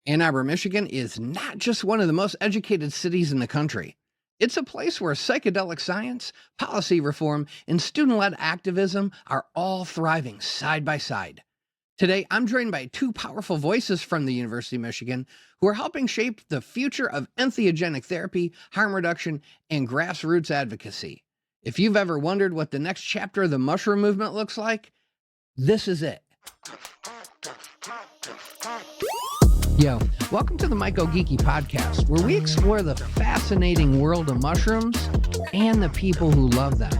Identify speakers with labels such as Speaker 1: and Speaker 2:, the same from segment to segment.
Speaker 1: Ann Arbor, Michigan is not just one of the most educated cities in the country. It's a place where psychedelic science, policy reform, and student-led activism are all thriving side by side. Today, I'm joined by two powerful voices from the University of Michigan who are helping shape the future of entheogenic therapy, harm reduction, and grassroots advocacy. If you've ever wondered what the next chapter of the mushroom movement looks like, this is it. Yo, welcome to the MycoGeeky podcast, where we explore the fascinating world of mushrooms and the people who love them.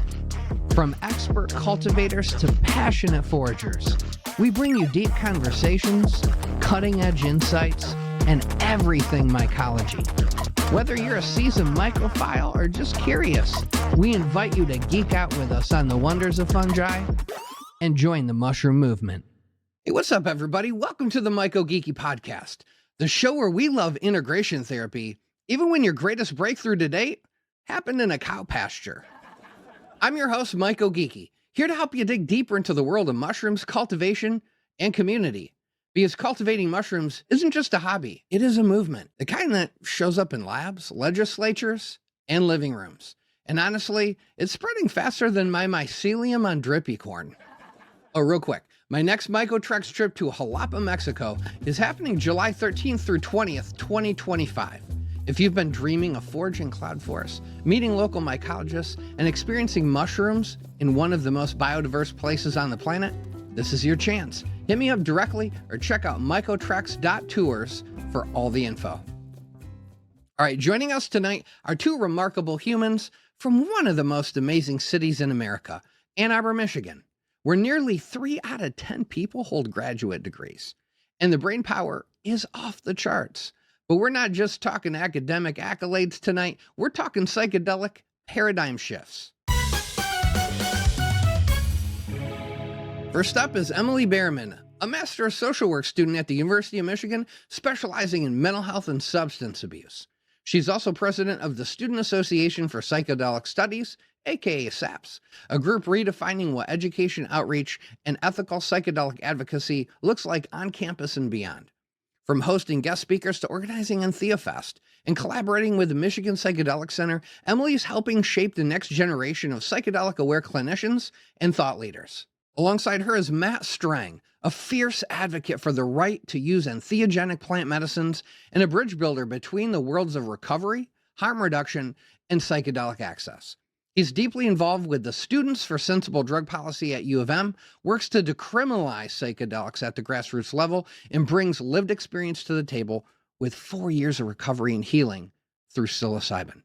Speaker 1: From expert cultivators to passionate foragers, we bring you deep conversations, cutting-edge insights, and everything mycology. Whether you're a seasoned mycophile or just curious, we invite you to geek out with us on the wonders of fungi and join the mushroom movement. Hey, what's up, everybody? Welcome to the MycoGeeky podcast, the show where we love integration therapy, even when your greatest breakthrough to date happened in a cow pasture. I'm your host, MycoGeeky, here to help you dig deeper into the world of mushrooms, cultivation, and community. Because cultivating mushrooms isn't just a hobby, it is a movement. The kind that shows up in labs, legislatures, and living rooms. And honestly, it's spreading faster than my mycelium on drippy corn. Oh, real quick. My next MycoTrex trip to Jalapa, Mexico is happening July 13th through 20th, 2025. If you've been dreaming of foraging cloud forests, meeting local mycologists, and experiencing mushrooms in one of the most biodiverse places on the planet, this is your chance. Hit me up directly or check out mycotrex.tours for all the info. All right, joining us tonight are two remarkable humans from one of the most amazing cities in America, Ann Arbor, Michigan, where nearly 3 out of 10 people hold graduate degrees. And the brain power is off the charts. But we're not just talking academic accolades tonight, we're talking psychedelic paradigm shifts. First up is Emily Berriman, a Master of Social Work student at the University of Michigan, specializing in mental health and substance abuse. She's also president of the Student Association for Psychedelic Studies, aka SAPS, a group redefining what education outreach and ethical psychedelic advocacy looks like on campus and beyond. From hosting guest speakers to organizing EntheoFest and collaborating with the Michigan Psychedelic Center, Emily is helping shape the next generation of psychedelic-aware clinicians and thought leaders. Alongside her is Matt Strang, a fierce advocate for the right to use entheogenic plant medicines and a bridge builder between the worlds of recovery, harm reduction, and psychedelic access. He's deeply involved with the Students for Sensible Drug Policy at U of M, works to decriminalize psychedelics at the grassroots level, and brings lived experience to the table with 4 years of recovery and healing through psilocybin.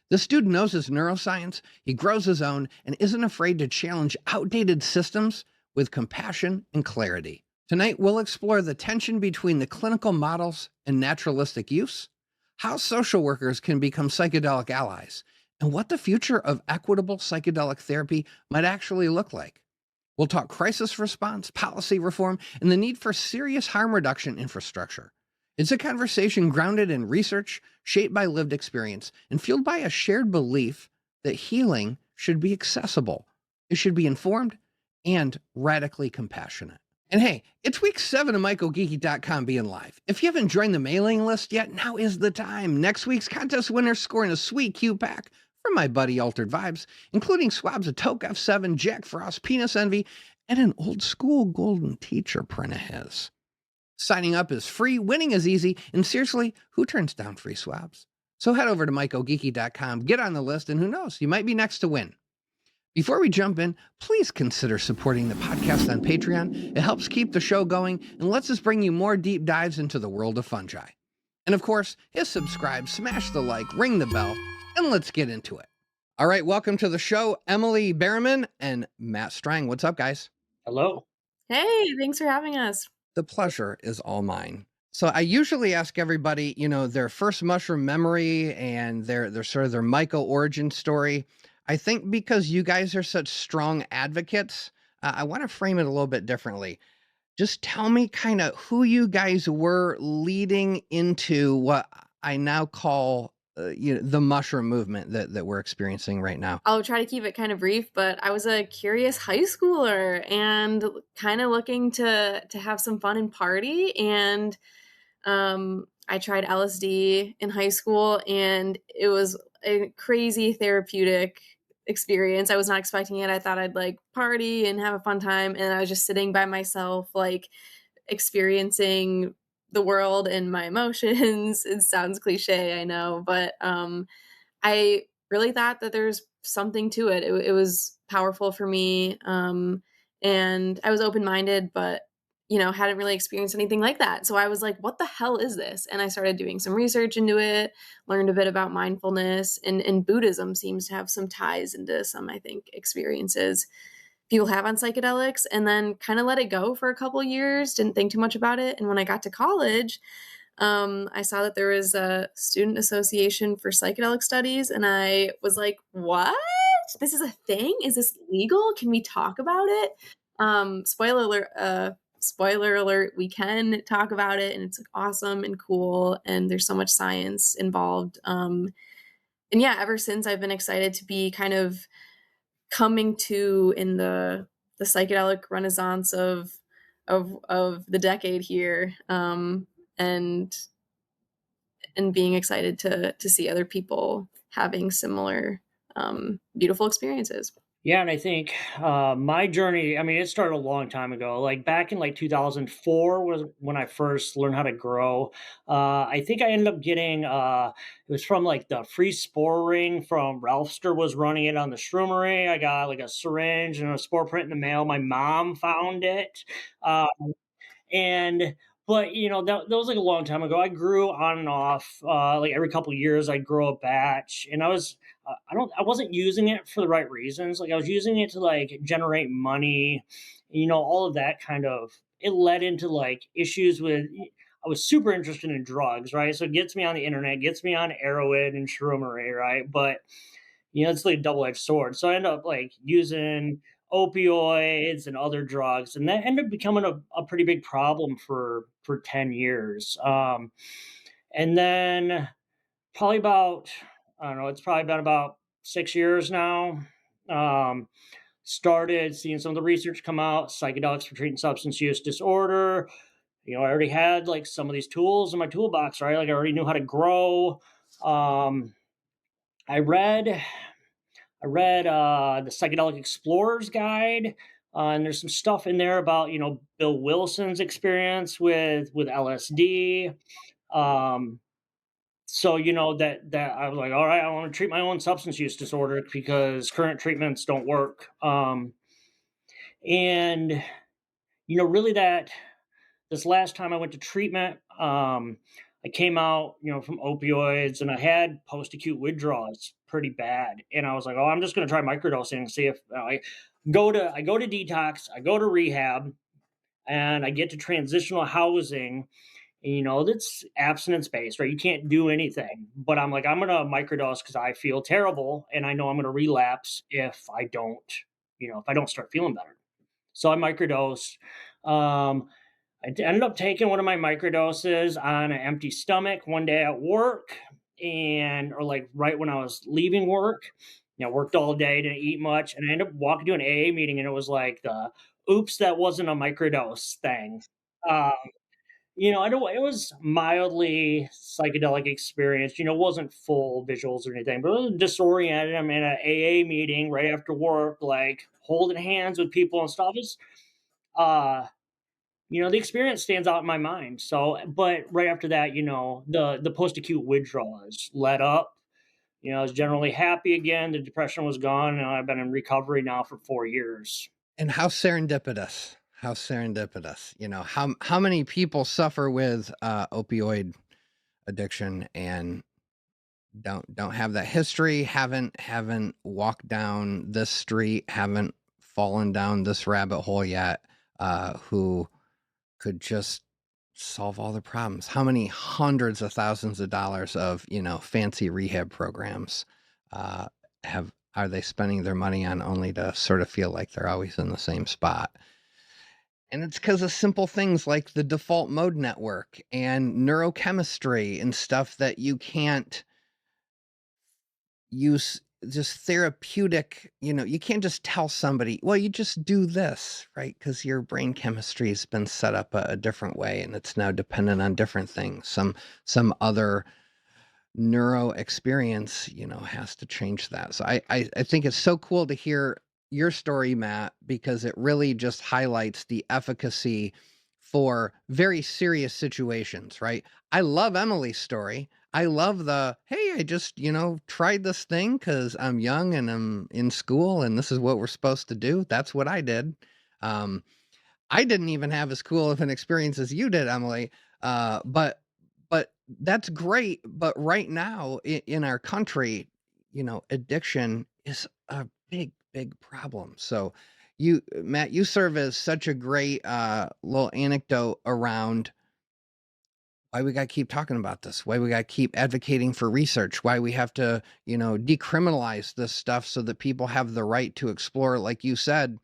Speaker 1: The student knows his neuroscience, he grows his own, and isn't afraid to challenge outdated systems with compassion and clarity. Tonight, we'll explore the tension between the clinical models and naturalistic use, how social workers can become psychedelic allies, and what the future of equitable psychedelic therapy might actually look like. We'll talk crisis response, policy reform, and the need for serious harm reduction infrastructure. It's a conversation grounded in research, shaped by lived experience, and fueled by a shared belief that healing should be accessible. It should be informed and radically compassionate. And hey, it's week 7 of MycoGeeky.com being live. If you haven't joined the mailing list yet, now is the time. Next week's contest winner scoring a sweet Q-Pack from my buddy Altered Vibes, including swabs of Toke F7, Jack Frost, Penis Envy, and an old school golden teacher print of his. Signing up is free, winning is easy, and seriously, who turns down free swabs? So head over to MycoGeeky.com, get on the list, and who knows, you might be next to win. Before we jump in, please consider supporting the podcast on Patreon. It helps keep the show going and lets us bring you more deep dives into the world of fungi. And of course, hit subscribe, smash the like, ring the bell, and let's get into it. All right, welcome to the show, Emily Berriman and Matt Strang. What's up, guys?
Speaker 2: Hello.
Speaker 3: Hey, thanks for having us.
Speaker 1: The pleasure is all mine. So I usually ask everybody, their first mushroom memory and their sort of their myco origin story. I think because you guys are such strong advocates, I want to frame it a little bit differently. Just tell me kind of who you guys were leading into what I now call the mushroom movement that we're experiencing right now.
Speaker 3: I'll try to keep it kind of brief, but I was a curious high schooler and kind of looking to have some fun and party. And I tried LSD in high school, and it was a crazy therapeutic experience. I was not expecting it. I thought I'd like party and have a fun time, and I was just sitting by myself, like experiencing the world and my emotions. It sounds cliche, I know, but I really thought that there's something to it. It was powerful for me, and I was open minded, but hadn't really experienced anything like that. So I was like, "What the hell is this?" And I started doing some research into it, learned a bit about mindfulness, and Buddhism seems to have some ties into some, I think, experiences people have on psychedelics, and then kind of let it go for a couple years, didn't think too much about it. And when I got to college, I saw that there was a student association for psychedelic studies, and I was like, what? This is a thing? Is this legal? Can we talk about it? Spoiler alert, we can talk about it, and it's awesome and cool, and there's so much science involved. And yeah, ever since I've been excited to be kind of coming to in the psychedelic renaissance of the decade here, and being excited to see other people having similar beautiful experiences.
Speaker 2: Yeah, and I think my journey, I mean, it started a long time ago. Like back in like 2004 was when I first learned how to grow. I think I ended up getting, it was from like the free spore ring from Ralphster was running it on the shroomery. I got like a syringe and a spore print in the mail. My mom found it. Uh, and but that was like a long time ago. I grew on and off, like every couple of years I'd grow a batch, and I wasn't using it for the right reasons. Like I was using it to like generate money, all of that kind of. It led into like issues with. I was super interested in drugs, right? So it gets me on the internet, gets me on Arrowhead and shroomery, right? But it's like a double-edged sword. So I ended up like using opioids and other drugs, and that ended up becoming a pretty big problem for 10 years. And then probably about, I don't know, it's probably been about 6 years now. Um, Started seeing some of the research come out, psychedelics for treating substance use disorder. I already had like some of these tools in my toolbox, right? Like I already knew how to grow. Um, I read the Psychedelic Explorer's Guide, and there's some stuff in there about Bill Wilson's experience with LSD. Um, so that I was like, all right, I want to treat my own substance use disorder because current treatments don't work. And really that this last time I went to treatment, I came out, from opioids, and I had post-acute withdrawals pretty bad. And I was like, "Oh, I'm just going to try microdosing and see if I go to detox, I go to rehab, and I get to transitional housing. That's abstinence based, right? You can't do anything. But I'm like, I'm going to microdose because I feel terrible, and I know I'm going to relapse if I don't start feeling better. So I microdosed. I ended up taking one of my microdoses on an empty stomach one day at work, or like right when I was leaving work. Worked all day, didn't eat much, and I ended up walking to an AA meeting, and it was like the "oops, that wasn't a microdose" thing. Um, I don't. It was mildly psychedelic experience. It wasn't full visuals or anything, but it was disoriented. I'm in an AA meeting right after work, like holding hands with people and stuff. Uh, the experience stands out in my mind. So, but right after that, the post acute withdrawals let up. I was generally happy again. The depression was gone, and I've been in recovery now for 4 years.
Speaker 1: And how serendipitous. How serendipitous. How many people suffer with opioid addiction and don't have that history, haven't walked down this street, haven't fallen down this rabbit hole yet, who could just solve all the problems. How many hundreds of thousands of dollars of fancy rehab programs have are they spending their money on only to sort of feel like they're always in the same spot? And it's because of simple things like the default mode network and neurochemistry and stuff that you can't use just therapeutic, you can't just tell somebody, well, you just do this, right? Because your brain chemistry has been set up a different way, and it's now dependent on different things. Some other neuro experience, has to change that. So I think it's so cool to hear your story, Matt, because it really just highlights the efficacy for very serious situations, right? I love Emily's story. I love hey, I just, tried this thing because I'm young and I'm in school and this is what we're supposed to do. That's what I did. Um, I didn't even have as cool of an experience as you did, Emily. But that's great. But right now in our country, addiction is a big, big problem. So Matt, you serve as such a great little anecdote around why we got to keep talking about this, why we got to keep advocating for research, why we have to, decriminalize this stuff so that people have the right to explore, like you said.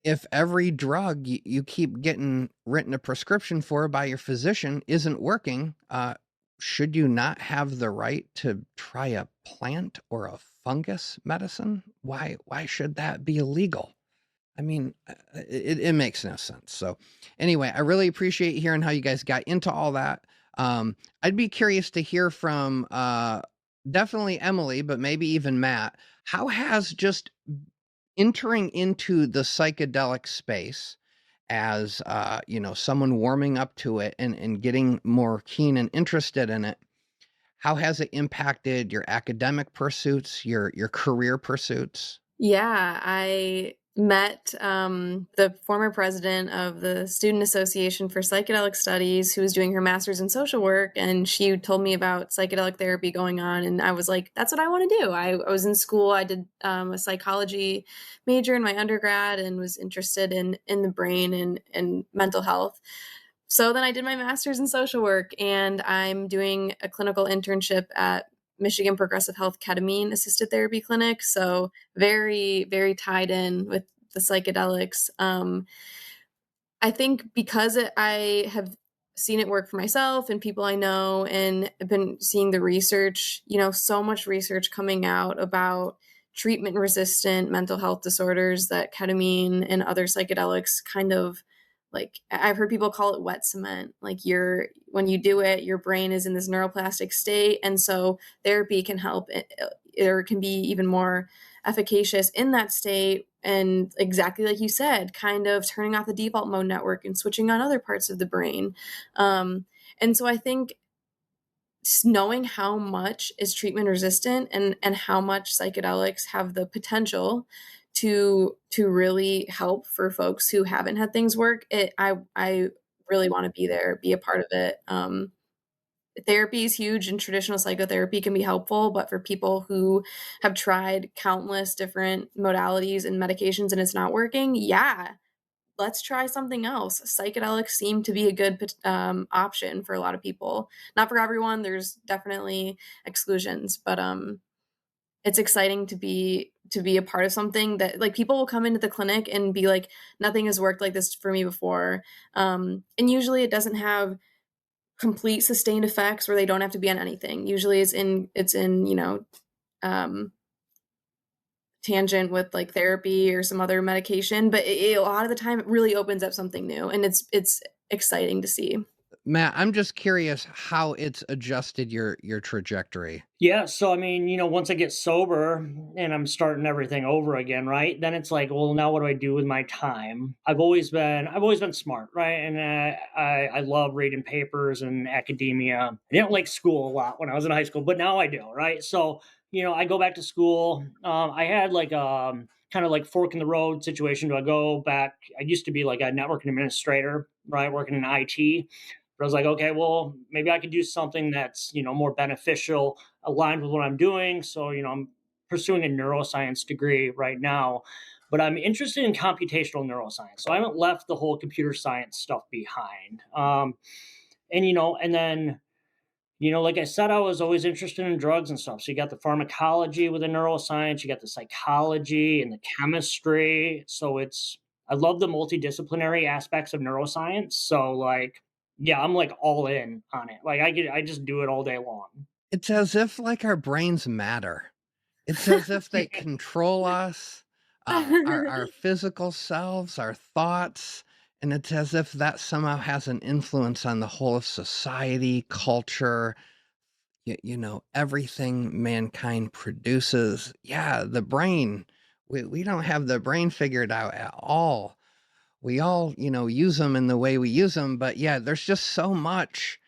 Speaker 1: If every drug you keep getting written a prescription for by your physician isn't working, should you not have the right to try a plant or a fungus medicine? Why should that be illegal? I mean, it makes no sense. So anyway, I really appreciate hearing how you guys got into all that. I'd be curious to hear from definitely Emily, but maybe even Matt. How has just entering into the psychedelic space as someone warming up to it and getting more keen and interested in it, how has it impacted your academic pursuits, your career pursuits?
Speaker 3: Yeah, I met the former president of the Student Association for Psychedelic Studies, who was doing her master's in social work, and she told me about psychedelic therapy going on, and I was like, that's what I want to do. I was in school. I did a psychology major in my undergrad and was interested in the brain and mental health. So then I did my master's in social work, and I'm doing a clinical internship at Michigan Progressive Health Ketamine Assisted Therapy Clinic. So very, very tied in with the psychedelics. I think because I have seen it work for myself and people I know, and I've been seeing the research, so much research coming out about treatment resistant mental health disorders that ketamine and other psychedelics kind of, like, I've heard people call it wet cement. Like, when you do it, your brain is in this neuroplastic state. And so therapy can help or can be even more efficacious in that state. And exactly like you said, kind of turning off the default mode network and switching on other parts of the brain. And so I think knowing how much is treatment resistant and how much psychedelics have the potential to really help for folks who haven't had things work, I really want to be there, be a part of it. Therapy is huge and traditional psychotherapy can be helpful, but for people who have tried countless different modalities and medications and it's not working, yeah, let's try something else. Psychedelics seem to be a good option for a lot of people. Not for everyone. There's definitely exclusions, but it's exciting to be a part of something that, like, people will come into the clinic and be like, nothing has worked like this for me before. And usually it doesn't have complete sustained effects where they don't have to be on anything. Usually it's in um, tangent with like therapy or some other medication, but a lot of the time it really opens up something new, and it's exciting to see.
Speaker 1: Matt, I'm just curious how it's adjusted your trajectory.
Speaker 2: Yeah, so I mean, once I get sober and I'm starting everything over again, right? Then it's like, well, now what do I do with my time? I've always been smart, right? And I love reading papers and academia. I didn't like school a lot when I was in high school, but now I do, right? So, I go back to school. I had like kind of like fork in the road situation. Do I go back? I used to be like a networking administrator, right, working in IT. But I was like, okay, well, maybe I could do something that's, more beneficial, aligned with what I'm doing. So, I'm pursuing a neuroscience degree right now, but I'm interested in computational neuroscience. So I haven't left the whole computer science stuff behind. And then, like I said, I was always interested in drugs and stuff. So you got the pharmacology with the neuroscience, you got the psychology and the chemistry. I love the multidisciplinary aspects of neuroscience. So, like, yeah, I'm like all in on it. Like I just do it all day long.
Speaker 1: It's as if like our brains matter. It's as if they control us, our physical selves, our thoughts, and it's as if that somehow has an influence on the whole of society, culture, everything mankind produces. Yeah, the brain. We don't have the brain figured out at all. We all, use them in the way we use them, but yeah, there's just so much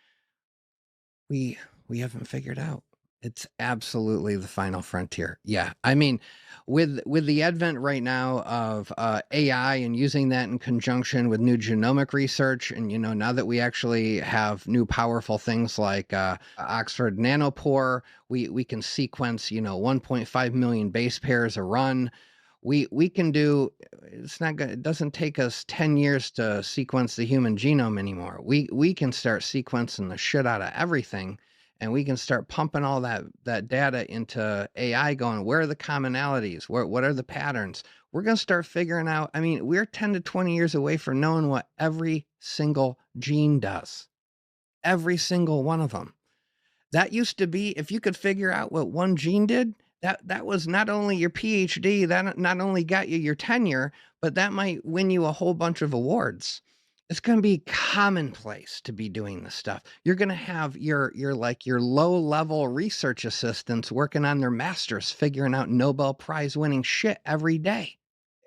Speaker 1: we we haven't figured out. It's absolutely the final frontier. Yeah. I mean, with the advent right now of AI and using that in conjunction with new genomic research, and now that we actually have new powerful things like Oxford Nanopore, we can sequence 1.5 million base pairs a run. We can do. It's not good. It doesn't take us 10 years to sequence the human genome anymore. We can start sequencing the shit out of everything, and we can start pumping all that data into AI, going, where are the commonalities? What are the patterns? We're going to start figuring out. I mean, we're 10 to 20 years away from knowing what every single gene does. Every single one of them. That used to be, if you could figure out what one gene did, that was not only your PhD, that not only got you your tenure, but that might win you a whole bunch of awards. It's going to be commonplace to be doing this stuff. You're going to have your low level research assistants working on their masters, figuring out Nobel Prize winning shit every day.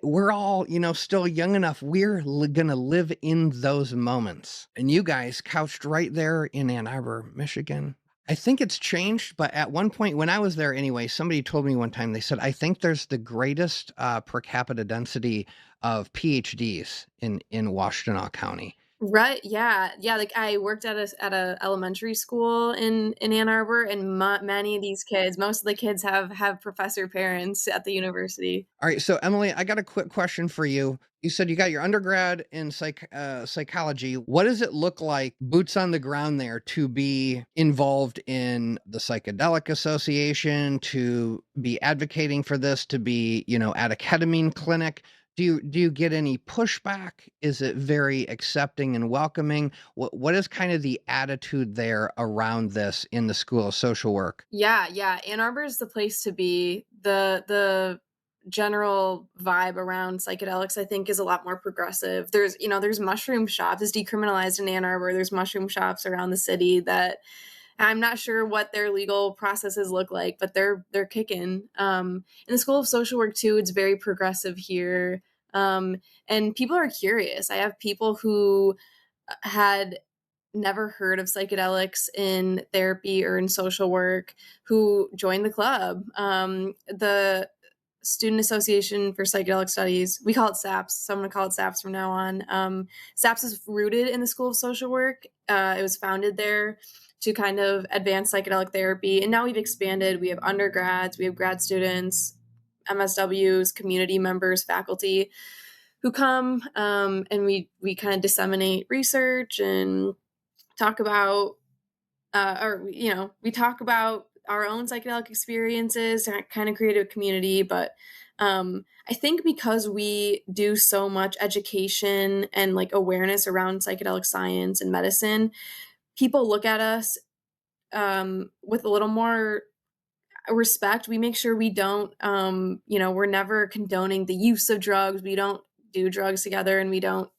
Speaker 1: We're all, still young enough. We're going to live in those moments. And you guys couched right there in Ann Arbor, Michigan. I think it's changed, but at one point when I was there anyway, somebody told me one time, they said, I think there's the greatest per capita density of PhDs in Washtenaw County.
Speaker 3: Right. Yeah. Yeah. Like I worked at a elementary school in Ann Arbor, and many of these kids, most of the kids have professor parents at the university.
Speaker 1: All right. So Emily, I got a quick question for you. You said you got your undergrad in psychology. What does it look like, boots on the ground there, to be involved in the Psychedelic Association, to be advocating for this, to be, at a ketamine clinic? Do you get any pushback? Is it very accepting and welcoming? What is kind of the attitude there around this in the School of Social Work?
Speaker 3: Yeah, yeah. Ann Arbor is the place to be. The general vibe around psychedelics, I think, is a lot more progressive. There's mushroom shops. It's decriminalized in Ann Arbor. There's mushroom shops around the city that I'm not sure what their legal processes look like, but they're kicking. In the School of Social Work too, it's very progressive here. And people are curious. I have people who had never heard of psychedelics in therapy or in social work who joined the club. The Student Association for Psychedelic Studies, we call it SAPS, so I'm going to call it SAPS from now on. SAPS is rooted in the School of Social Work. It was founded there to kind of advance psychedelic therapy, and now we've expanded. We have undergrads, we have grad students, MSWs, community members, faculty who come, and we kind of disseminate research and talk about we talk about our own psychedelic experiences and kind of create a community. But I think because we do so much education and like awareness around psychedelic science and medicine, people look at us with a little more respect. We make sure we don't we're never condoning the use of drugs. We don't do drugs together, and we don't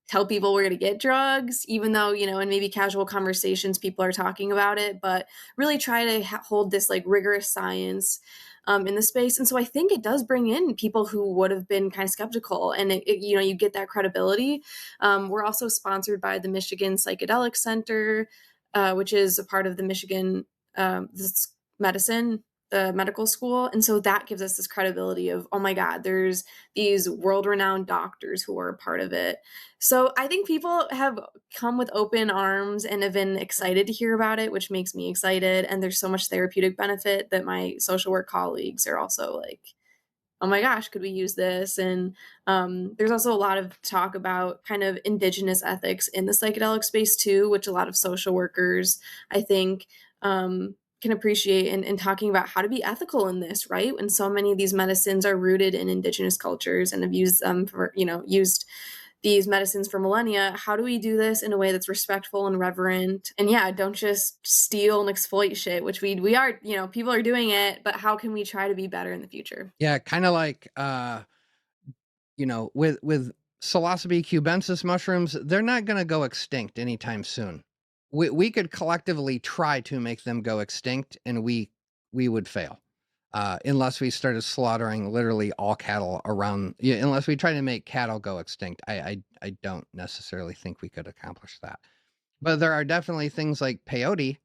Speaker 3: tell people we're going to get drugs, even though, in maybe casual conversations, people are talking about it, but really try to hold this like rigorous science in the space. And so I think it does bring in people who would have been kind of skeptical, and you get that credibility. We're also sponsored by the Michigan Psychedelic Center, which is a part of the Michigan the medical school. And so that gives us this credibility of, oh my God, there's these world-renowned doctors who are a part of it. So I think people have come with open arms and have been excited to hear about it, which makes me excited. And there's so much therapeutic benefit that my social work colleagues are also like, oh my gosh, could we use this? And there's also a lot of talk about kind of indigenous ethics in the psychedelic space too, which a lot of social workers, I think, can appreciate, and talking about how to be ethical in this, right? When so many of these medicines are rooted in indigenous cultures and have used them for, used these medicines for millennia. How do we do this in a way that's respectful and reverent? And yeah, don't just steal and exploit shit, which we are, people are doing it, but how can we try to be better in the future?
Speaker 1: Yeah, kind of like with psilocybe cubensis mushrooms, they're not going to go extinct anytime soon. We could collectively try to make them go extinct, and we would fail. Unless we started slaughtering literally all cattle around, unless we try to make cattle go extinct, I don't necessarily think we could accomplish that. But there are definitely things like peyote,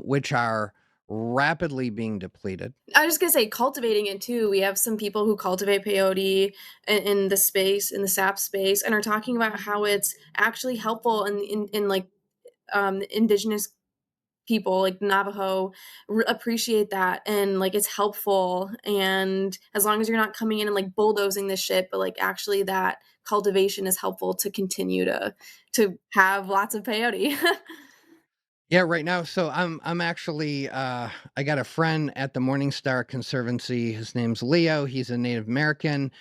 Speaker 1: which are rapidly being depleted.
Speaker 3: I was just gonna say cultivating it too. We have some people who cultivate peyote in the space, in the SAPS space, and are talking about how it's actually helpful in like indigenous people like Navajo appreciate that, and like it's helpful, and as long as you're not coming in and like bulldozing this shit, but like actually that cultivation is helpful to continue to have lots of peyote.
Speaker 1: Yeah, right now. So I'm actually I got a friend at the Morningstar Conservancy. His name's Leo. He's a Native American.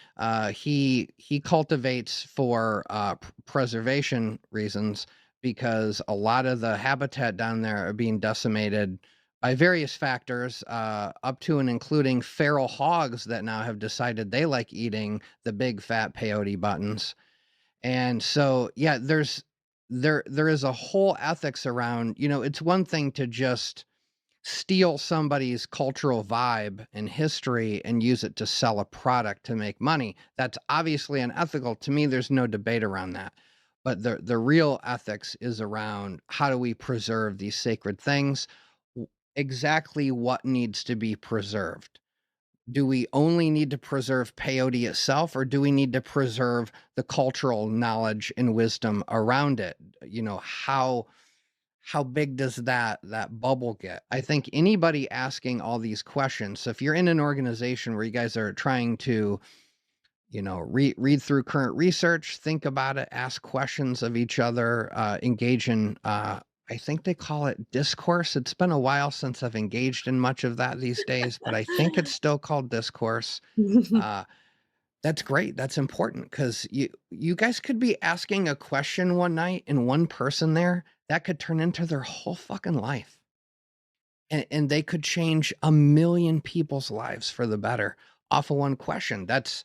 Speaker 1: He cultivates for preservation reasons, because a lot of the habitat down there are being decimated by various factors, up to and including feral hogs that now have decided they like eating the big fat peyote buttons. And so, yeah, there is a whole ethics around, it's one thing to just steal somebody's cultural vibe and history and use it to sell a product to make money. That's obviously unethical. To me, there's no debate around that. But the real ethics is around, how do we preserve these sacred things? Exactly what needs to be preserved? Do we only need to preserve peyote itself, or do we need to preserve the cultural knowledge and wisdom around it? How big does that bubble get? I think anybody asking all these questions. So if you're in an organization where you guys are trying to, read through current research, think about it, ask questions of each other, engage in, I think they call it discourse. It's been a while since I've engaged in much of that these days, but I think it's still called discourse. Uh, that's great. That's important, because you guys could be asking a question one night, and one person there, that could turn into their whole fucking life. And they could change 1 million people's lives for the better off of one question. That's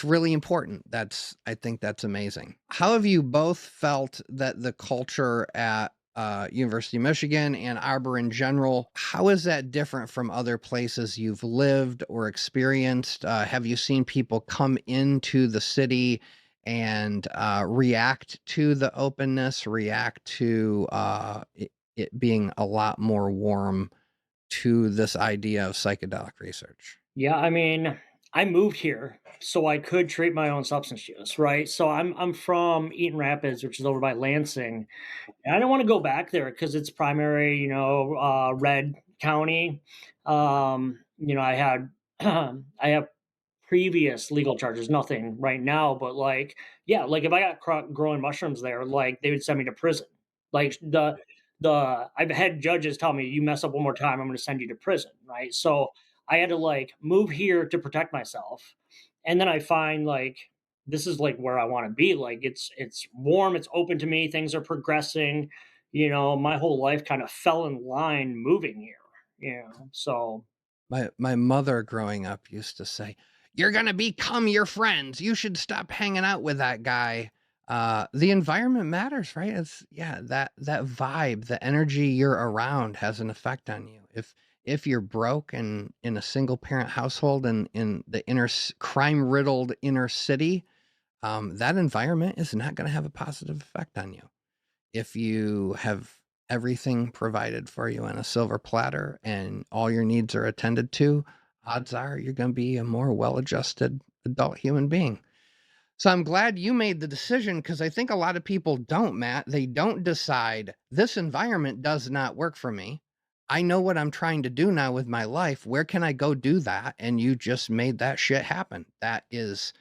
Speaker 1: really important. I think that's amazing. How have you both felt that the culture at University of Michigan, Ann Arbor in general, how is that different from other places you've lived or experienced? Have you seen people come into the city and react to the openness, react to it being a lot more warm to this idea of psychedelic research?
Speaker 2: Yeah, I mean, I moved here so I could treat my own substance use, right? So I'm from Eaton Rapids, which is over by Lansing, and I don't want to go back there because it's primary, red county. I had I have previous legal charges, nothing right now, but like, yeah, like if I got caught growing mushrooms there, like they would send me to prison. Like I've had judges tell me, you mess up one more time, I'm going to send you to prison, right? So I had to like move here to protect myself, and then I find like this is like where I want to be. Like it's warm, it's open to me, things are progressing. My whole life kind of fell in line moving here. So
Speaker 1: My mother growing up used to say, "You're gonna become your friends. You should stop hanging out with that guy." The environment matters, right? It's that vibe, the energy you're around has an effect on you. If you're broke and in a single parent household and in the crime riddled inner city, that environment is not going to have a positive effect on you. If you have everything provided for you on a silver platter and all your needs are attended to, odds are you're going to be a more well-adjusted adult human being. So I'm glad you made the decision, because I think a lot of people don't, Matt. They don't decide, this environment does not work for me. I know what I'm trying to do now with my life. Where can I go do that? And you just made that shit happen. That is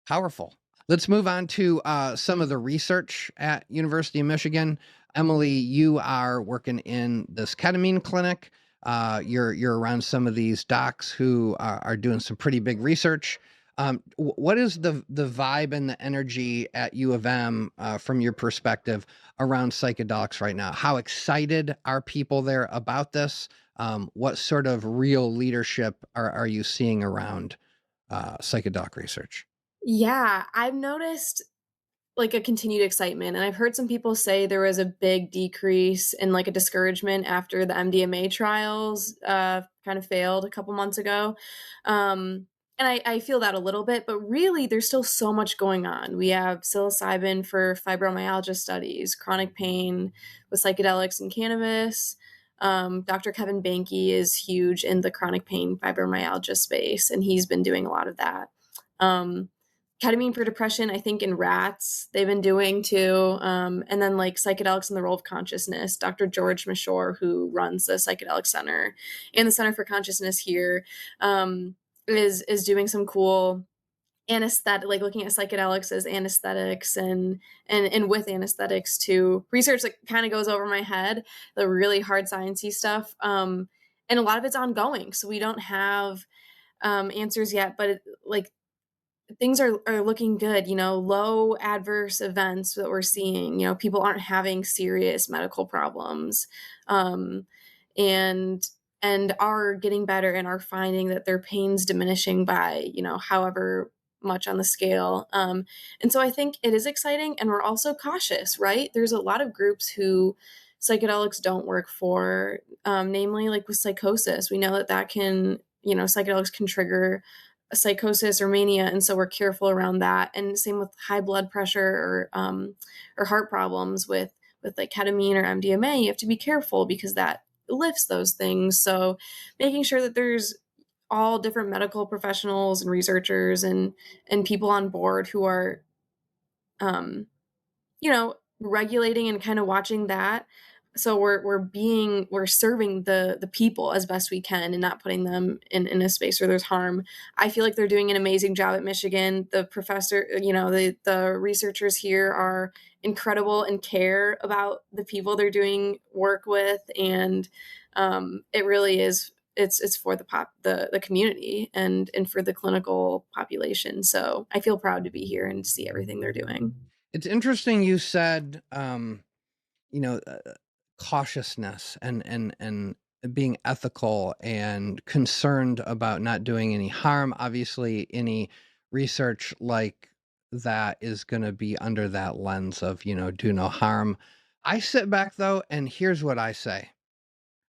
Speaker 1: powerful. Let's move on to some of the research at University of Michigan. Emily, you are working in this ketamine clinic. You're around some of these docs who are doing some pretty big research. What is the vibe and the energy at U of M from your perspective around psychedelics right now? How excited are people there about this? What sort of real leadership are you seeing around psychedelic research?
Speaker 3: Yeah, I've noticed like a continued excitement, and I've heard some people say there was a big decrease and like a discouragement after the MDMA trials kind of failed a couple months ago. And I feel that a little bit, but really there's still so much going on. We have psilocybin for fibromyalgia studies, chronic pain with psychedelics and cannabis. Dr. Kevin Banke is huge in the chronic pain fibromyalgia space, and he's been doing a lot of that. Um, Ketamine for depression, I think in rats they've been doing too. And then like psychedelics in the role of consciousness. Dr. George Mashore, who runs the Psychedelic Center and the Center for Consciousness here, is doing some cool anesthetic, like looking at psychedelics as anesthetics and with anesthetics too. Research that kind of goes over my head, the really hard sciencey stuff. And a lot of it's ongoing, so we don't have answers yet, but like things are looking good, low adverse events that we're seeing, people aren't having serious medical problems, um, and are getting better and are finding that their pain's diminishing by, however much on the scale. And so I think it is exciting, and we're also cautious, right? There's a lot of groups who psychedelics don't work for, namely like with psychosis. We know that can, psychedelics can trigger a psychosis or mania, and so we're careful around that. And same with high blood pressure or heart problems with like ketamine or MDMA. You have to be careful because that lifts those things. So making sure that there's all different medical professionals and researchers and people on board who are um, regulating and kind of watching that. So we're serving the people as best we can and not putting them in a space where there's harm. I feel like they're doing an amazing job at Michigan. The professor, the researchers here are incredible and care about the people they're doing work with, and it really is. It's for the community and for the clinical population. So I feel proud to be here and to see everything they're doing.
Speaker 1: It's interesting you said, you know, cautiousness and being ethical and concerned about not doing any harm. Obviously, any research like that is going to be under that lens of, do no harm. I sit back though, and here's what I say.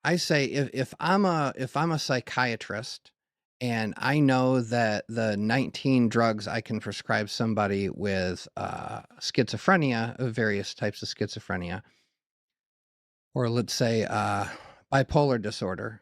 Speaker 1: I say if I'm a psychiatrist and I know that the 19 drugs I can prescribe somebody with schizophrenia, various types of schizophrenia, or let's say bipolar disorder,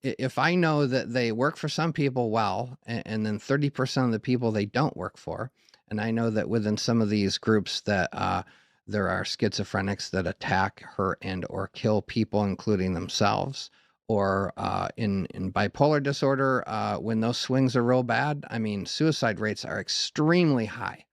Speaker 1: if I know that they work for some people well, and then 30% of the people they don't work for, and I know that within some of these groups that there are schizophrenics that attack, hurt, and or kill people, including themselves, or in bipolar disorder, when those swings are real bad, I mean, suicide rates are extremely high.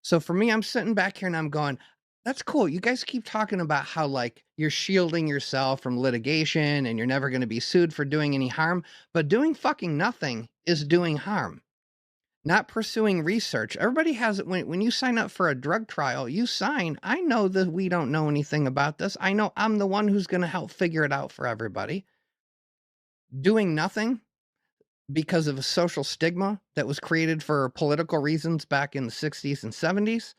Speaker 1: So for me, I'm sitting back here and I'm going, that's cool. You guys keep talking about how like you're shielding yourself from litigation and you're never going to be sued for doing any harm, but doing fucking nothing is doing harm. Not pursuing research. Everybody has it. When you sign up for a drug trial, you sign. I know that we don't know anything about this. I know I'm the one who's going to help figure it out for everybody. Doing nothing because of a social stigma that was created for political reasons back in the 60s and 70s,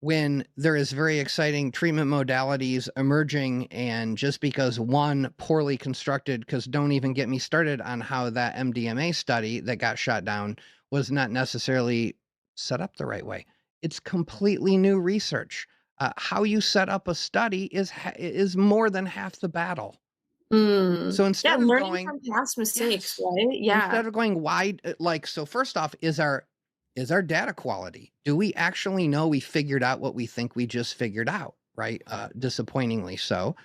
Speaker 1: when there is very exciting treatment modalities emerging, and just because one poorly constructed, because don't even get me started on how that MDMA study that got shot down was not necessarily set up the right way. It's completely new research. How you set up a study is more than half the battle. So
Speaker 3: Yeah,
Speaker 1: instead of
Speaker 3: learning
Speaker 1: going,
Speaker 3: from past mistakes,
Speaker 1: yes,
Speaker 3: right? Yeah.
Speaker 1: instead of going wide, so first off, is our data quality? Do we actually know we figured out what we think we just figured out, right? Disappointingly so.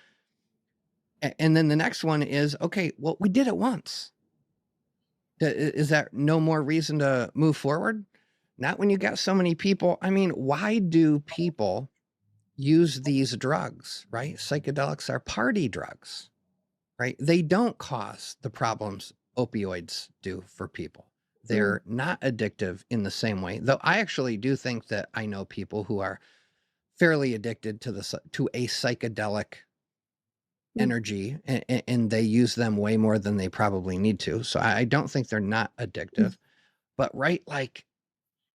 Speaker 1: And then the next one is, okay, well, we did it once. Is that no more reason to move forward? Not when you got so many people. I mean, why do people use these drugs, right? Psychedelics are party drugs, right? They don't cause the problems opioids do for people. they're not addictive in the same way. Though I actually do think that I know people who are fairly addicted to a psychedelic energy, and they use them way more than they probably need to. So I don't think they're not addictive. But right, like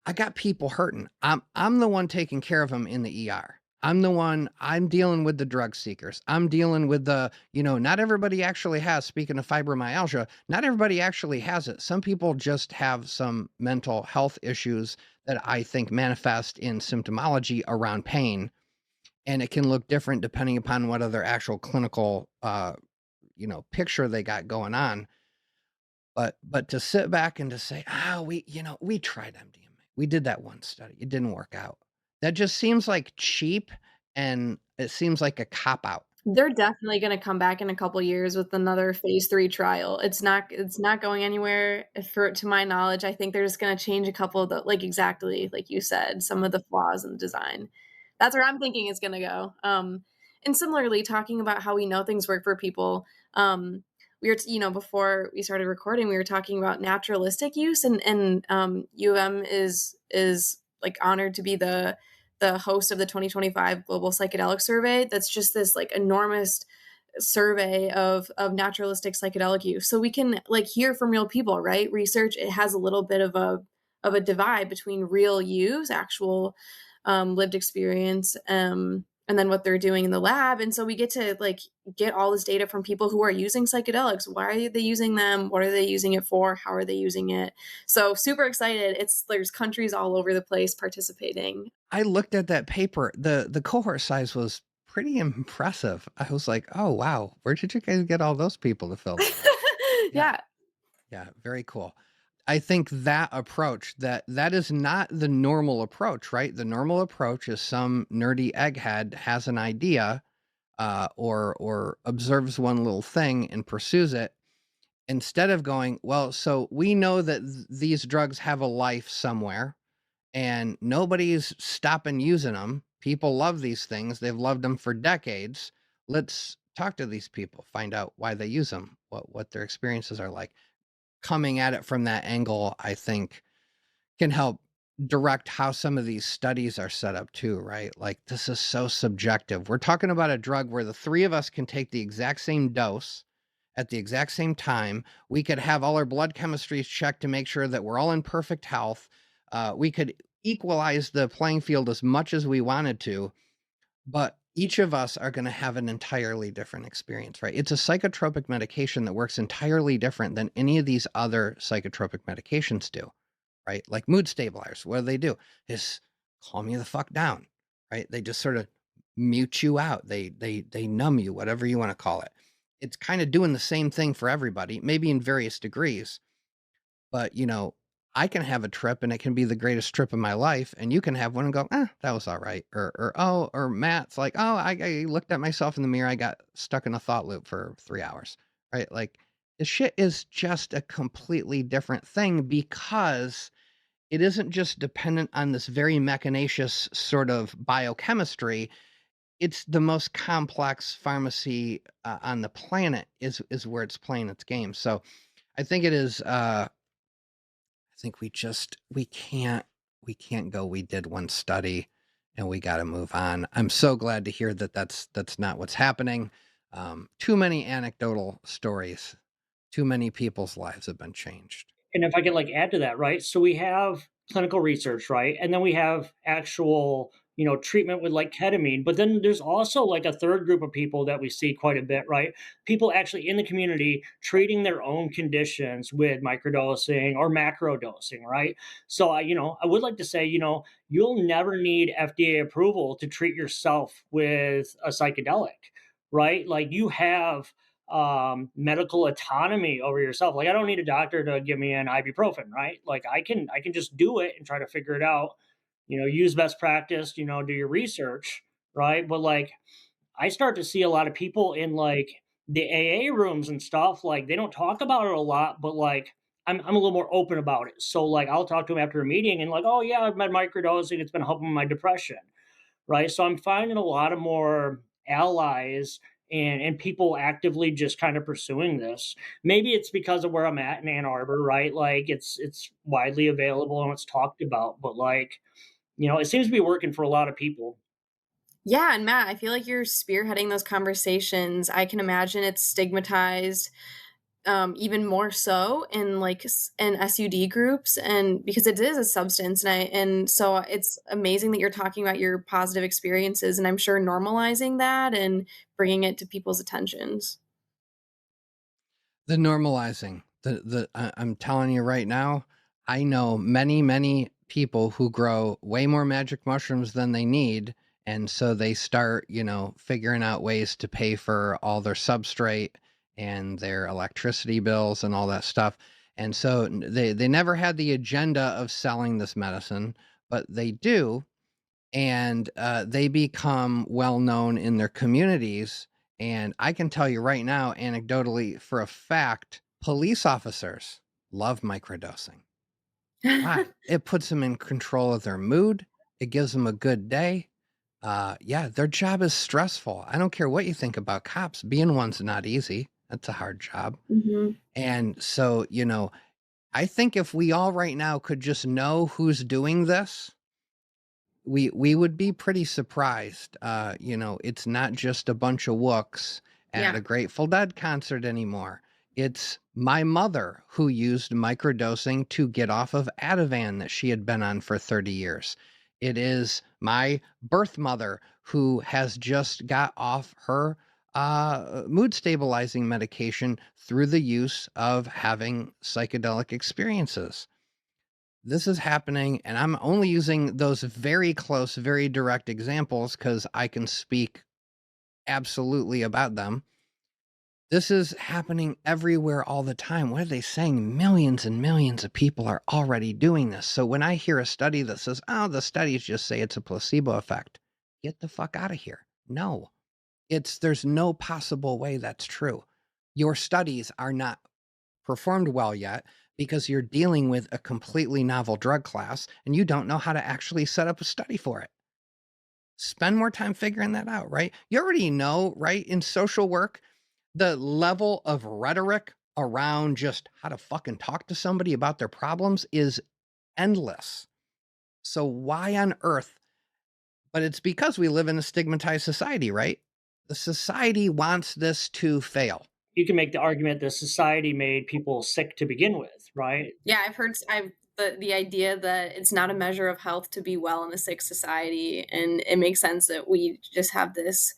Speaker 1: I got people hurting. I'm the one taking care of them in the ER. I'm dealing with the drug seekers. I'm dealing with the, not everybody actually has, speaking of fibromyalgia, not everybody actually has it. Some people just have some mental health issues that I think manifest in symptomology around pain. And it can look different depending upon what other actual clinical, picture they got going on. But to sit back and to say, we tried MDMA. We did that one study. It didn't work out. That just seems like cheap, and it seems like a cop out.
Speaker 3: They're definitely going to come back in a couple years with another phase 3 trial. It's not going anywhere to my knowledge. I think they're just going to change a couple of the, like exactly like you said, some of the flaws in the design. That's where I'm thinking it's going to go. And similarly, talking about how we know things work for people, we were, before we started recording, we were talking about naturalistic use, and UM is like honored to be the host of the 2025 Global Psychedelic Survey. That's just this like enormous survey of naturalistic psychedelic use. So we can like hear from real people, right? Research, it has a little bit of a divide between real use, actual lived experience, and then what they're doing in the lab. And so we get to like get all this data from people who are using psychedelics. Why are they using them? What are they using it for? How are they using it? So super excited. There's countries all over the place participating.
Speaker 1: I looked at that paper. The cohort size was pretty impressive. I was like, oh wow, where did you guys get all those people to fill that?
Speaker 3: Yeah.
Speaker 1: Yeah, very cool. I think that approach, that is not the normal approach, right? The normal approach is some nerdy egghead has an idea, or observes one little thing and pursues it, instead of going, well, so we know that these drugs have a life somewhere and nobody's stopping using them. People love these things. They've loved them for decades. Let's talk to these people, find out why they use them, what their experiences are like. Coming at it from that angle, I think, can help direct how some of these studies are set up too, right? Like, this is so subjective. We're talking about a drug where the three of us can take the exact same dose at the exact same time. We could have all our blood chemistries checked to make sure that we're all in perfect health. We could equalize the playing field as much as we wanted to, but each of us are going to have an entirely different experience, right? It's a psychotropic medication that works entirely different than any of these other psychotropic medications do, right? Like mood stabilizers, what do? Is calm you the fuck down, right? They just sort of mute you out. They numb you, whatever you want to call it. It's kind of doing the same thing for everybody, maybe in various degrees, but I can have a trip and it can be the greatest trip of my life, and you can have one and go, that was all right. Or Matt's like, oh, I looked at myself in the mirror. I got stuck in a thought loop for 3 hours, right? Like, this shit is just a completely different thing, because it isn't just dependent on this very mechanaceous sort of biochemistry. It's the most complex pharmacy on the planet is where it's playing its game. So I think it is, I think we can't go, we did one study and we got to move on. I'm so glad to hear that that's not what's happening. Too many anecdotal stories, too many people's lives have been changed.
Speaker 2: And if I could like add to that, right? So we have clinical research, right? And then we have actual, treatment with like ketamine. But then there's also like a third group of people that we see quite a bit, right? People actually in the community treating their own conditions with microdosing or macrodosing, right? So I would like to say, you'll never need FDA approval to treat yourself with a psychedelic, right? Like you have medical autonomy over yourself. Like I don't need a doctor to give me an ibuprofen, right? Like I can just do it and try to figure it out, use best practice, do your research, right? But like I start to see a lot of people in like the AA rooms and stuff, like they don't talk about it a lot, but like I'm a little more open about it. So like I'll talk to them after a meeting and like, oh yeah, I've been microdosing, it's been helping my depression, right? So I'm finding a lot of more allies and people actively just kind of pursuing this. Maybe it's because of where I'm at in Ann Arbor, right? Like it's widely available and it's talked about, but like, it seems to be working for a lot of people.
Speaker 3: Yeah, and Matt, I feel like you're spearheading those conversations. I can imagine it's stigmatized even more so in in SUD groups, and because it is a substance, and so it's amazing that you're talking about your positive experiences, and I'm sure normalizing that and bringing it to people's attentions.
Speaker 1: The normalizing, I'm telling you right now, I know many people who grow way more magic mushrooms than they need. And so they start, figuring out ways to pay for all their substrate and their electricity bills and all that stuff. And so they never had the agenda of selling this medicine, but they do. And they become well known in their communities. And I can tell you right now, anecdotally, for a fact, police officers love microdosing. Why? It puts them in control of their mood. It gives them a good day. Yeah, their job is stressful. I don't care what you think about cops. Being one's not easy. That's a hard job.
Speaker 3: Mhm.
Speaker 1: And so, I think if we all right now could just know who's doing this, we would be pretty surprised. It's not just a bunch of wooks at
Speaker 3: Yeah.
Speaker 1: a Grateful Dead concert anymore. It's my mother who used microdosing to get off of Ativan that she had been on for 30 years. It is my birth mother who has just got off her mood stabilizing medication through the use of having psychedelic experiences. This is happening, and I'm only using those very close, very direct examples because I can speak absolutely about them. This is happening everywhere all the time. What are they saying? Millions and millions of people are already doing this. So when I hear a study that says, oh, the studies just say it's a placebo effect, get the fuck out of here. No, there's no possible way that's true. Your studies are not performed well yet because you're dealing with a completely novel drug class and you don't know how to actually set up a study for it. Spend more time figuring that out, right? You already know, right? In social work, the level of rhetoric around just how to fucking talk to somebody about their problems is endless. So why on earth? But it's because we live in a stigmatized society, right? The society wants this to fail.
Speaker 2: You can make the argument that society made people sick to begin with, right?
Speaker 3: Yeah, I've the idea that it's not a measure of health to be well in a sick society, and it makes sense that we just have this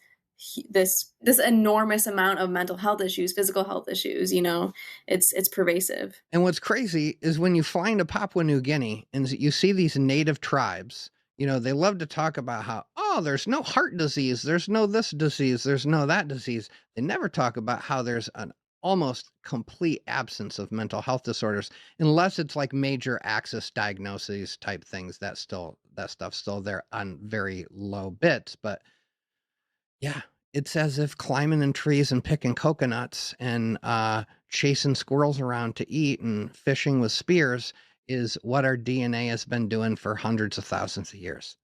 Speaker 3: enormous amount of mental health issues, physical health issues. It's pervasive.
Speaker 1: And what's crazy is when you fly into Papua New Guinea and you see these native tribes, they love to talk about how, oh, there's no heart disease, there's no this disease, there's no that disease. They never talk about how there's an almost complete absence of mental health disorders, unless it's like major access diagnoses type things. That stuff's still there on very low bits. But yeah, it's as if climbing in trees and picking coconuts and chasing squirrels around to eat and fishing with spears is what our DNA has been doing for hundreds of thousands of years.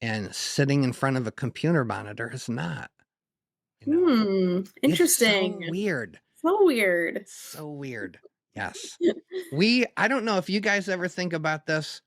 Speaker 1: And sitting in front of a computer monitor is not, It's so
Speaker 3: Interesting.
Speaker 1: weird.
Speaker 3: So weird.
Speaker 1: So weird. Yes. I don't know if you guys ever think about this.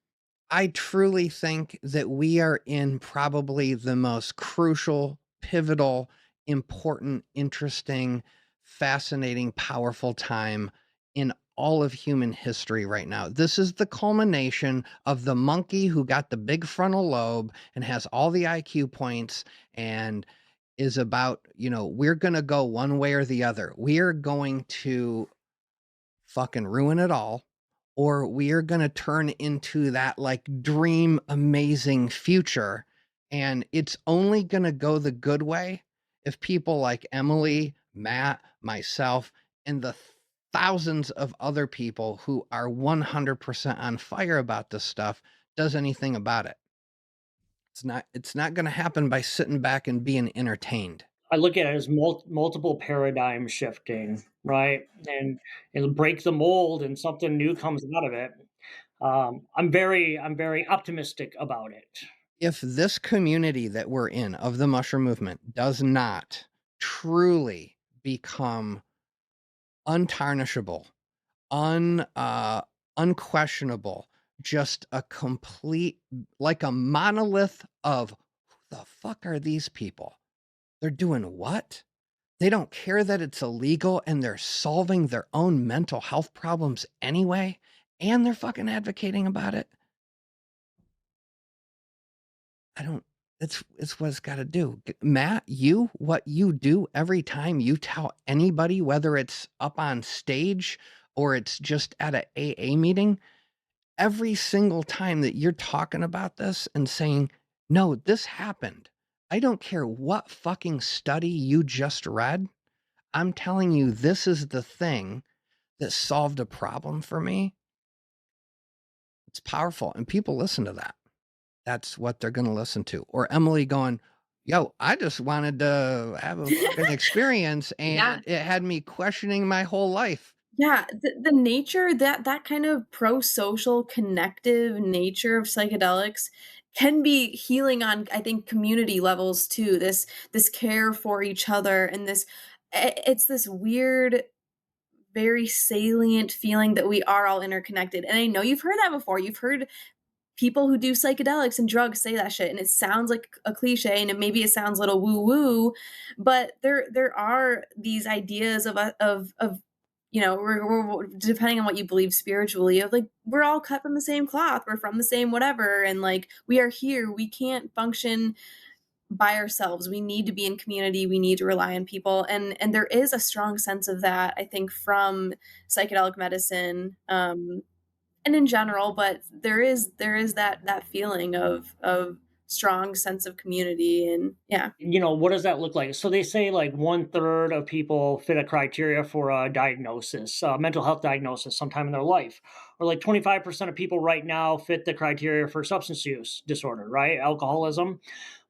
Speaker 1: I truly think that we are in probably the most crucial, pivotal, important, interesting, fascinating, powerful time in all of human history right now. This is the culmination of the monkey who got the big frontal lobe and has all the IQ points and is about, we're going to go one way or the other. We are going to fucking ruin it all, or we are going to turn into that like dream amazing future. And it's only going to go the good way if people like Emily, Matt, myself, and the thousands of other people who are 100% on fire about this stuff does anything about it. It's not going to happen by sitting back and being entertained.
Speaker 2: I look at it as multiple paradigm shifting, right? And it'll break the mold, and something new comes out of it. I'm very optimistic about it.
Speaker 1: If this community that we're in of the mushroom movement does not truly become untarnishable, unquestionable, just a complete, like a monolith of who the fuck are these people? They're doing what? They don't care that it's illegal and they're solving their own mental health problems anyway, and they're fucking advocating about it. I don't, it's what it's got to do. Matt, what you do every time you tell anybody, whether it's up on stage or it's just at a AA meeting, every single time that you're talking about this and saying, no, this happened. I don't care what fucking study you just read. I'm telling you, this is the thing that solved a problem for me. It's powerful. And people listen to that. That's what they're going to listen to. Or Emily going, yo, I just wanted to have a fucking experience, and it had me questioning my whole life.
Speaker 3: Yeah, the nature, that kind of pro-social, connective nature of psychedelics can be healing on, I think, community levels too. This care for each other, and it's this weird, very salient feeling that we are all interconnected. And I know you've heard that before. You've heard people who do psychedelics and drugs say that shit, and it sounds like a cliche, and maybe it sounds a little woo-woo, but there are these ideas of we're depending on what you believe spiritually, of like, we're all cut from the same cloth, we're from the same whatever, and like, we are here, we can't function by ourselves, we need to be in community, we need to rely on people, and there is a strong sense of that, I think, from psychedelic medicine, and in general, but there is that feeling of strong sense of community, and yeah.
Speaker 2: What does that look like? So they say like 1/3 of people fit a criteria for a diagnosis, mental health diagnosis sometime in their life. Or like 25% of people right now fit the criteria for substance use disorder, right? Alcoholism.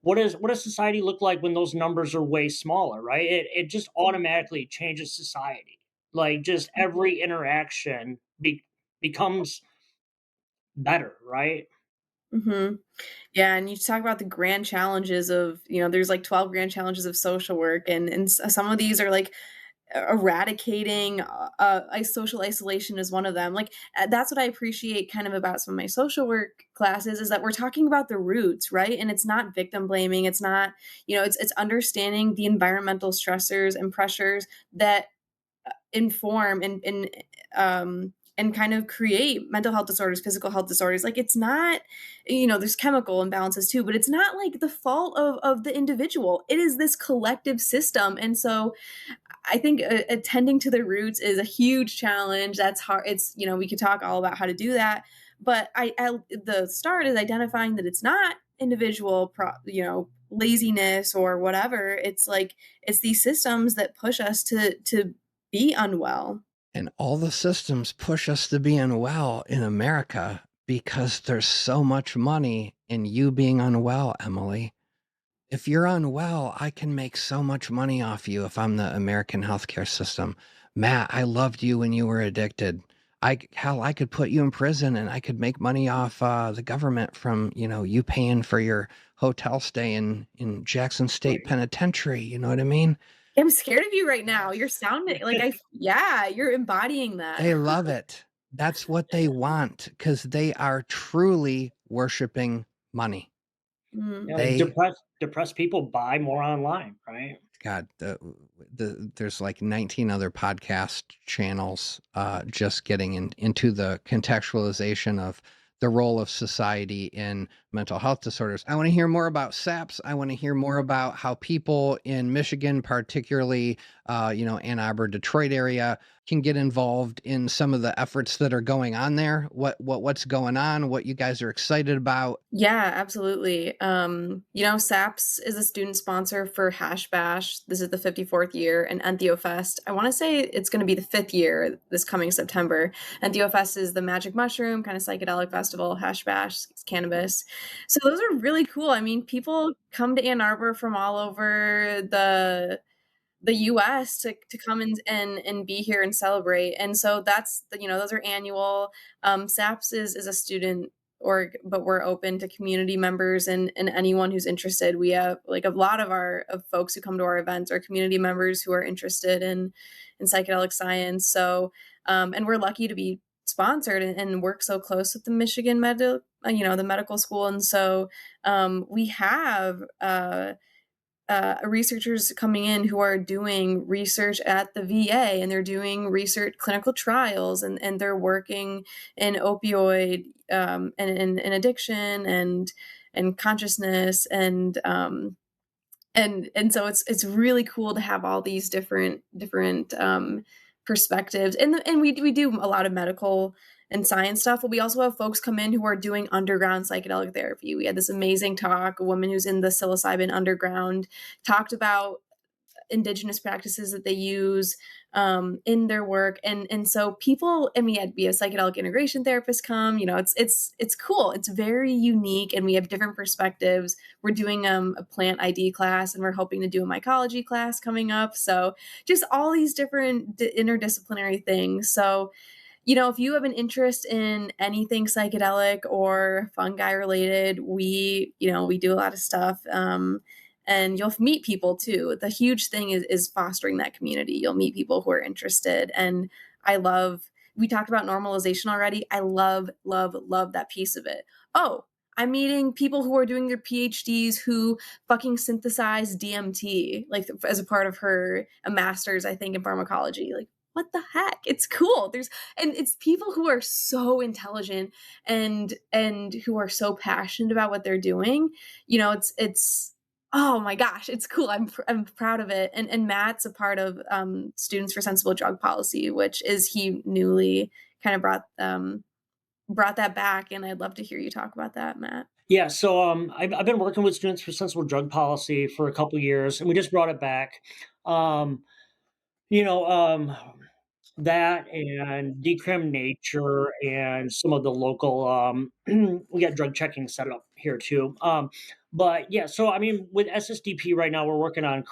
Speaker 2: What does society look like when those numbers are way smaller, right? It just automatically changes society. Like, just every interaction becomes better, right?
Speaker 3: Mhm. Yeah, and you talk about the grand challenges of, there's like 12 grand challenges of social work, and some of these are like eradicating social isolation is one of them. Like, that's what I appreciate kind of about some of my social work classes, is that we're talking about the roots, right? And it's not victim blaming. It's not, it's understanding the environmental stressors and pressures that inform and kind of create mental health disorders, physical health disorders. Like, it's not, there's chemical imbalances too, but it's not like the fault of the individual. It is this collective system. And so I think attending to the roots is a huge challenge. That's hard. It's, we could talk all about how to do that, but the start is identifying that it's not individual, laziness or whatever. It's like, it's these systems that push us to be unwell.
Speaker 1: And all the systems push us to be unwell in America because there's so much money in you being unwell, Emily. If you're unwell, I can make so much money off you if I'm the American healthcare system. Matt, I loved you when you were addicted. I could put you in prison and I could make money off the government from, you paying for your hotel stay in Jackson State Penitentiary. You know what I mean?
Speaker 3: I'm scared of you right now. You're sounding like yeah, you're embodying that.
Speaker 1: They love it. That's what they want because they are truly worshiping money.
Speaker 3: Mm.
Speaker 2: Depressed people buy more online, right?
Speaker 1: God, there's like 19 other podcast channels just getting into the contextualization of the role of society in mental health disorders. I want to hear more about SAPS. I want to hear more about how people in Michigan, particularly, Ann Arbor, Detroit area, can get involved in some of the efforts that are going on there. What's going on? What you guys are excited about?
Speaker 3: Yeah, absolutely. SAPS is a student sponsor for Hash Bash. This is the 54th year, and EntheoFest. I want to say it's going to be the 5th year this coming September. EntheoFest is the magic mushroom kind of psychedelic festival. Hash Bash is cannabis. So those are really cool. I mean, people come to Ann Arbor from all over the US to come and be here and celebrate. And so that's, those are annual. SAPS is a student org, but we're open to community members and anyone who's interested. We have like a lot of folks who come to our events are community members who are interested in psychedelic science. So, and we're lucky to be sponsored and work so close with the Michigan the medical school. And so we have researchers coming in who are doing research at the VA, and they're doing research clinical trials, and they're working in opioid and in addiction and consciousness and so it's really cool to have all these different perspectives, and we do a lot of medical and science stuff, but we also have folks come in who are doing underground psychedelic therapy. We had this amazing talk. A woman who's in the psilocybin underground talked about indigenous practices that they use in their work, and so people, and we have psychedelic integration therapists come. It's cool. It's very unique, and we have different perspectives. We're doing a plant ID class, and we're hoping to do a mycology class coming up. So just all these different interdisciplinary things. So if you have an interest in anything psychedelic or fungi related, we do a lot of stuff. And you'll meet people too. The huge thing is fostering that community. You'll meet people who are interested. And we talked about normalization already. I love, love, love that piece of it. Oh, I'm meeting people who are doing their PhDs who fucking synthesize DMT, like as a part of a master's, I think, in pharmacology. Like, what the heck? It's cool. And it's people who are so intelligent and who are so passionate about what they're doing. It's oh my gosh, it's cool. I'm proud of it. And Matt's a part of Students for Sensible Drug Policy, which is he newly kind of brought that back. And I'd love to hear you talk about that, Matt.
Speaker 2: Yeah, so I've been working with Students for Sensible Drug Policy for a couple of years, and we just brought it back. You know, that and Decrim Nature and some of the local, we got drug checking set up here too. But yeah, so I mean, with SSDP right now, we're working on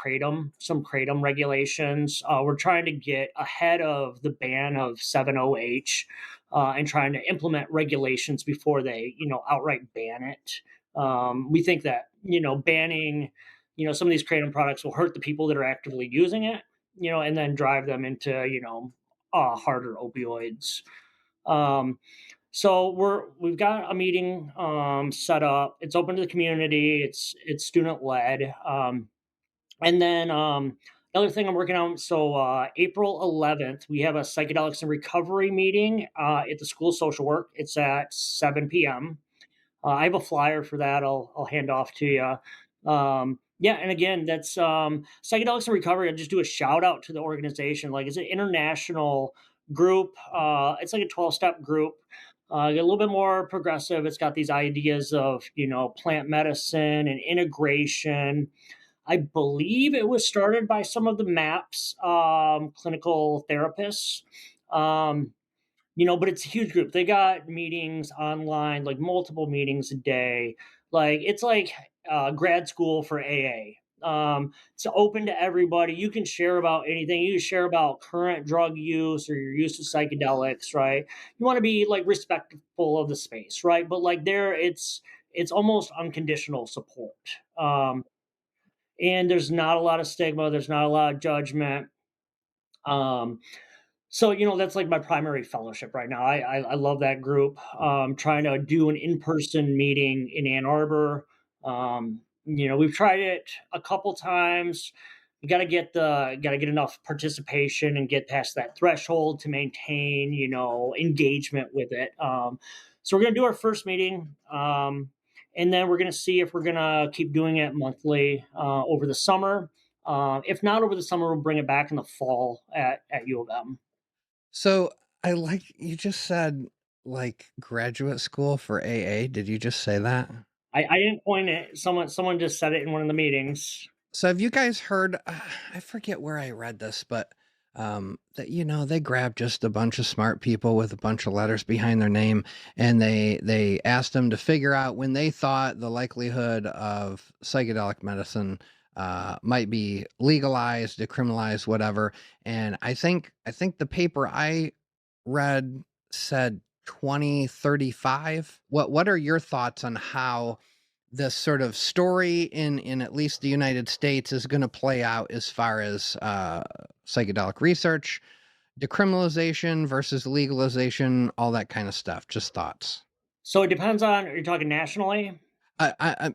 Speaker 2: some kratom regulations. We're trying to get ahead of the ban of 7-OH and trying to implement regulations before they, outright ban it. We think that, banning, some of these kratom products will hurt the people that are actively using it, and then drive them into, harder opioids. So we've got a meeting set up. It's open to the community. It's student led. And then another thing I'm working on. So April 11th, we have a psychedelics and recovery meeting at the School of Social Work. It's at 7 p.m. I have a flyer for that. I'll hand off to you. Yeah, and again, that's Psychedelics and Recovery. I'll just do a shout out to the organization. Like, it's an international group. It's like a 12-step group. A little bit more progressive. It's got these ideas of, plant medicine and integration. I believe it was started by some of the MAPS clinical therapists. But it's a huge group. They got meetings online, like multiple meetings a day. Like, it's like grad school for AA. It's open to everybody. You can share about anything. You can share about current drug use or your use of psychedelics, right? You want to be like respectful of the space, right? But like it's almost unconditional support. And there's not a lot of stigma. There's not a lot of judgment. So, that's like my primary fellowship right now. I love that group. Trying to do an in-person meeting in Ann Arbor. We've tried it a couple times. You got to get enough participation and get past that threshold to maintain, engagement with it. So we're going to do our first meeting. And then we're going to see if we're going to keep doing it monthly over the summer. If not over the summer, we'll bring it back in the fall at U of M.
Speaker 1: So I like you just said like graduate school for AA. Did you just say that?
Speaker 2: I didn't point it. Someone just said it in one of the meetings.
Speaker 1: So have you guys heard? I forget where I read this, but that they grabbed just a bunch of smart people with a bunch of letters behind their name, and they asked them to figure out when they thought the likelihood of psychedelic medicine might be legalized, decriminalized, whatever. And I think the paper I read said 2035? What are your thoughts on how this sort of story in at least the United States is going to play out as far as psychedelic research, decriminalization versus legalization, all that kind of stuff? Just thoughts.
Speaker 2: So it depends on, are you talking nationally?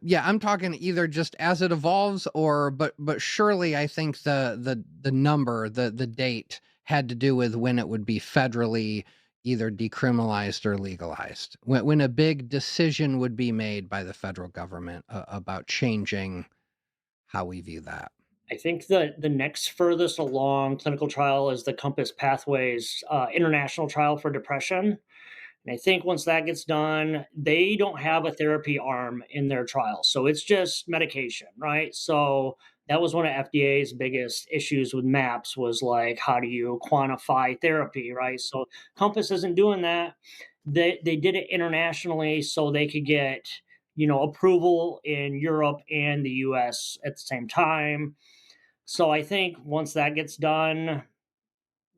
Speaker 1: Yeah, I'm talking either just as it evolves, or but surely I think the number, the date had to do with when it would be federally either decriminalized or legalized. When a big decision would be made by the federal government about changing how we view that.
Speaker 2: I think that the next furthest along clinical trial is the Compass Pathways international trial for depression. And I think once that gets done, they don't have a therapy arm in their trial. So it's just medication, right? So that was one of FDA's biggest issues with MAPS was like, how do you quantify therapy, right? So Compass isn't doing that. They did it internationally so they could get, approval in Europe and the US at the same time. So I think once that gets done,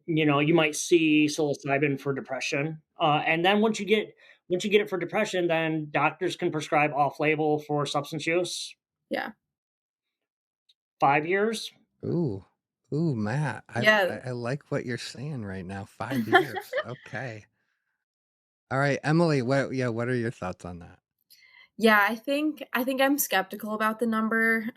Speaker 2: you might see psilocybin for depression, and then once you get it for depression, then doctors can prescribe off label for substance use.
Speaker 3: Yeah.
Speaker 2: 5 years.
Speaker 1: Ooh, ooh, Matt,
Speaker 3: Yeah.
Speaker 1: I like what you're saying right now. 5 years, okay. All right, Emily, what are your thoughts on that?
Speaker 3: Yeah, I think I'm skeptical about the number,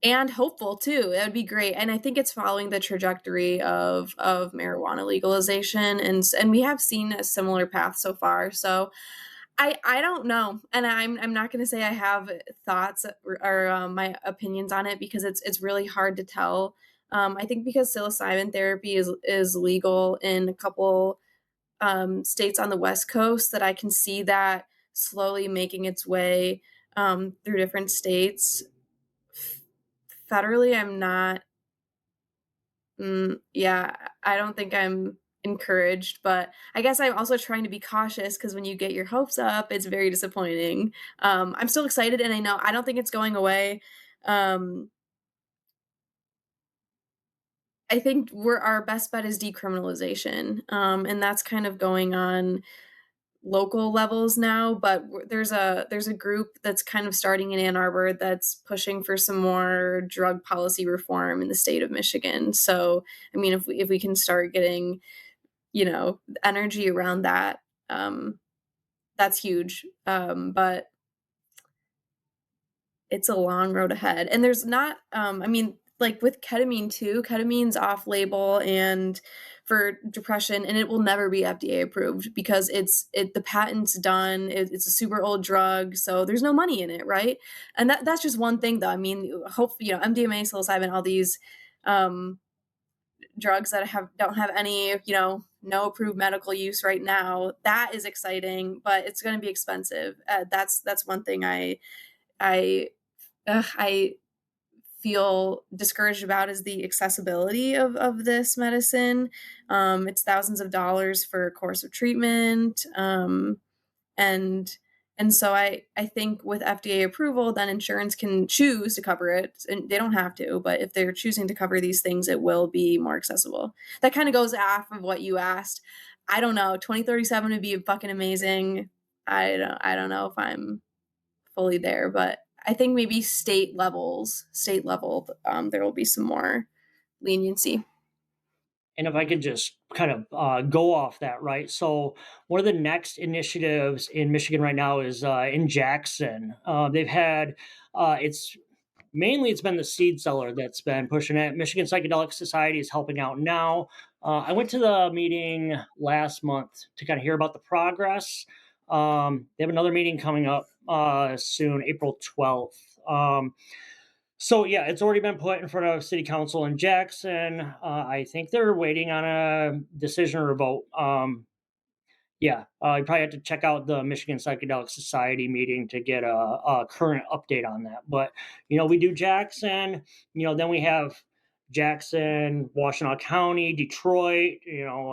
Speaker 3: and hopeful too. That would be great, and I think it's following the trajectory of marijuana legalization, and we have seen a similar path so far. So I don't know, and I'm not going to say I have thoughts or my opinions on it because it's really hard to tell. I think because psilocybin therapy is legal in a couple states on the West Coast, that I can see that slowly making its way through different states. Federally, I'm not. Yeah, I don't think I'm encouraged, but I guess I'm also trying to be cautious because when you get your hopes up, it's very disappointing. I'm still excited, and I don't think it's going away. Um, I think our best bet is decriminalization, and that's kind of going on local levels now, but there's a group that's kind of starting in Ann Arbor that's pushing for some more drug policy reform in the state of Michigan. So, I mean, if we can start getting, energy around that, that's huge. But it's a long road ahead. And there's not, I mean, like with ketamine too, ketamine's off label and for depression, and it will never be FDA approved because the patent's done. It's a super old drug, so there's no money in it, right? And that's just one thing, though. I mean, hope MDMA, psilocybin, all these um, drugs that don't have any, no approved medical use right now. That is exciting, but it's going to be expensive. That's one thing I I feel discouraged about is the accessibility of this medicine. It's thousands of dollars for a course of treatment, and so I think with FDA approval, then insurance can choose to cover it, and they don't have to. But if they're choosing to cover these things, it will be more accessible. That kind of goes off of what you asked. I don't know. 2037 would be fucking amazing. I don't know if I'm fully there, but I think maybe state level, there will be some more leniency.
Speaker 2: And if I could just kind of go off that, right? So one of the next initiatives in Michigan right now is in Jackson. They've had it's been the seed seller that's been pushing it. Michigan Psychedelic Society is helping out now. I went to the meeting last month to kind of hear about the progress. They have another meeting coming up soon, April 12th. So yeah, it's already been put in front of City Council in Jackson. I think they're waiting on a decision or a vote. Yeah, you probably have to check out the Michigan Psychedelic Society meeting to get a current update on that. But we do Jackson. Then we have Jackson, Washtenaw County, Detroit.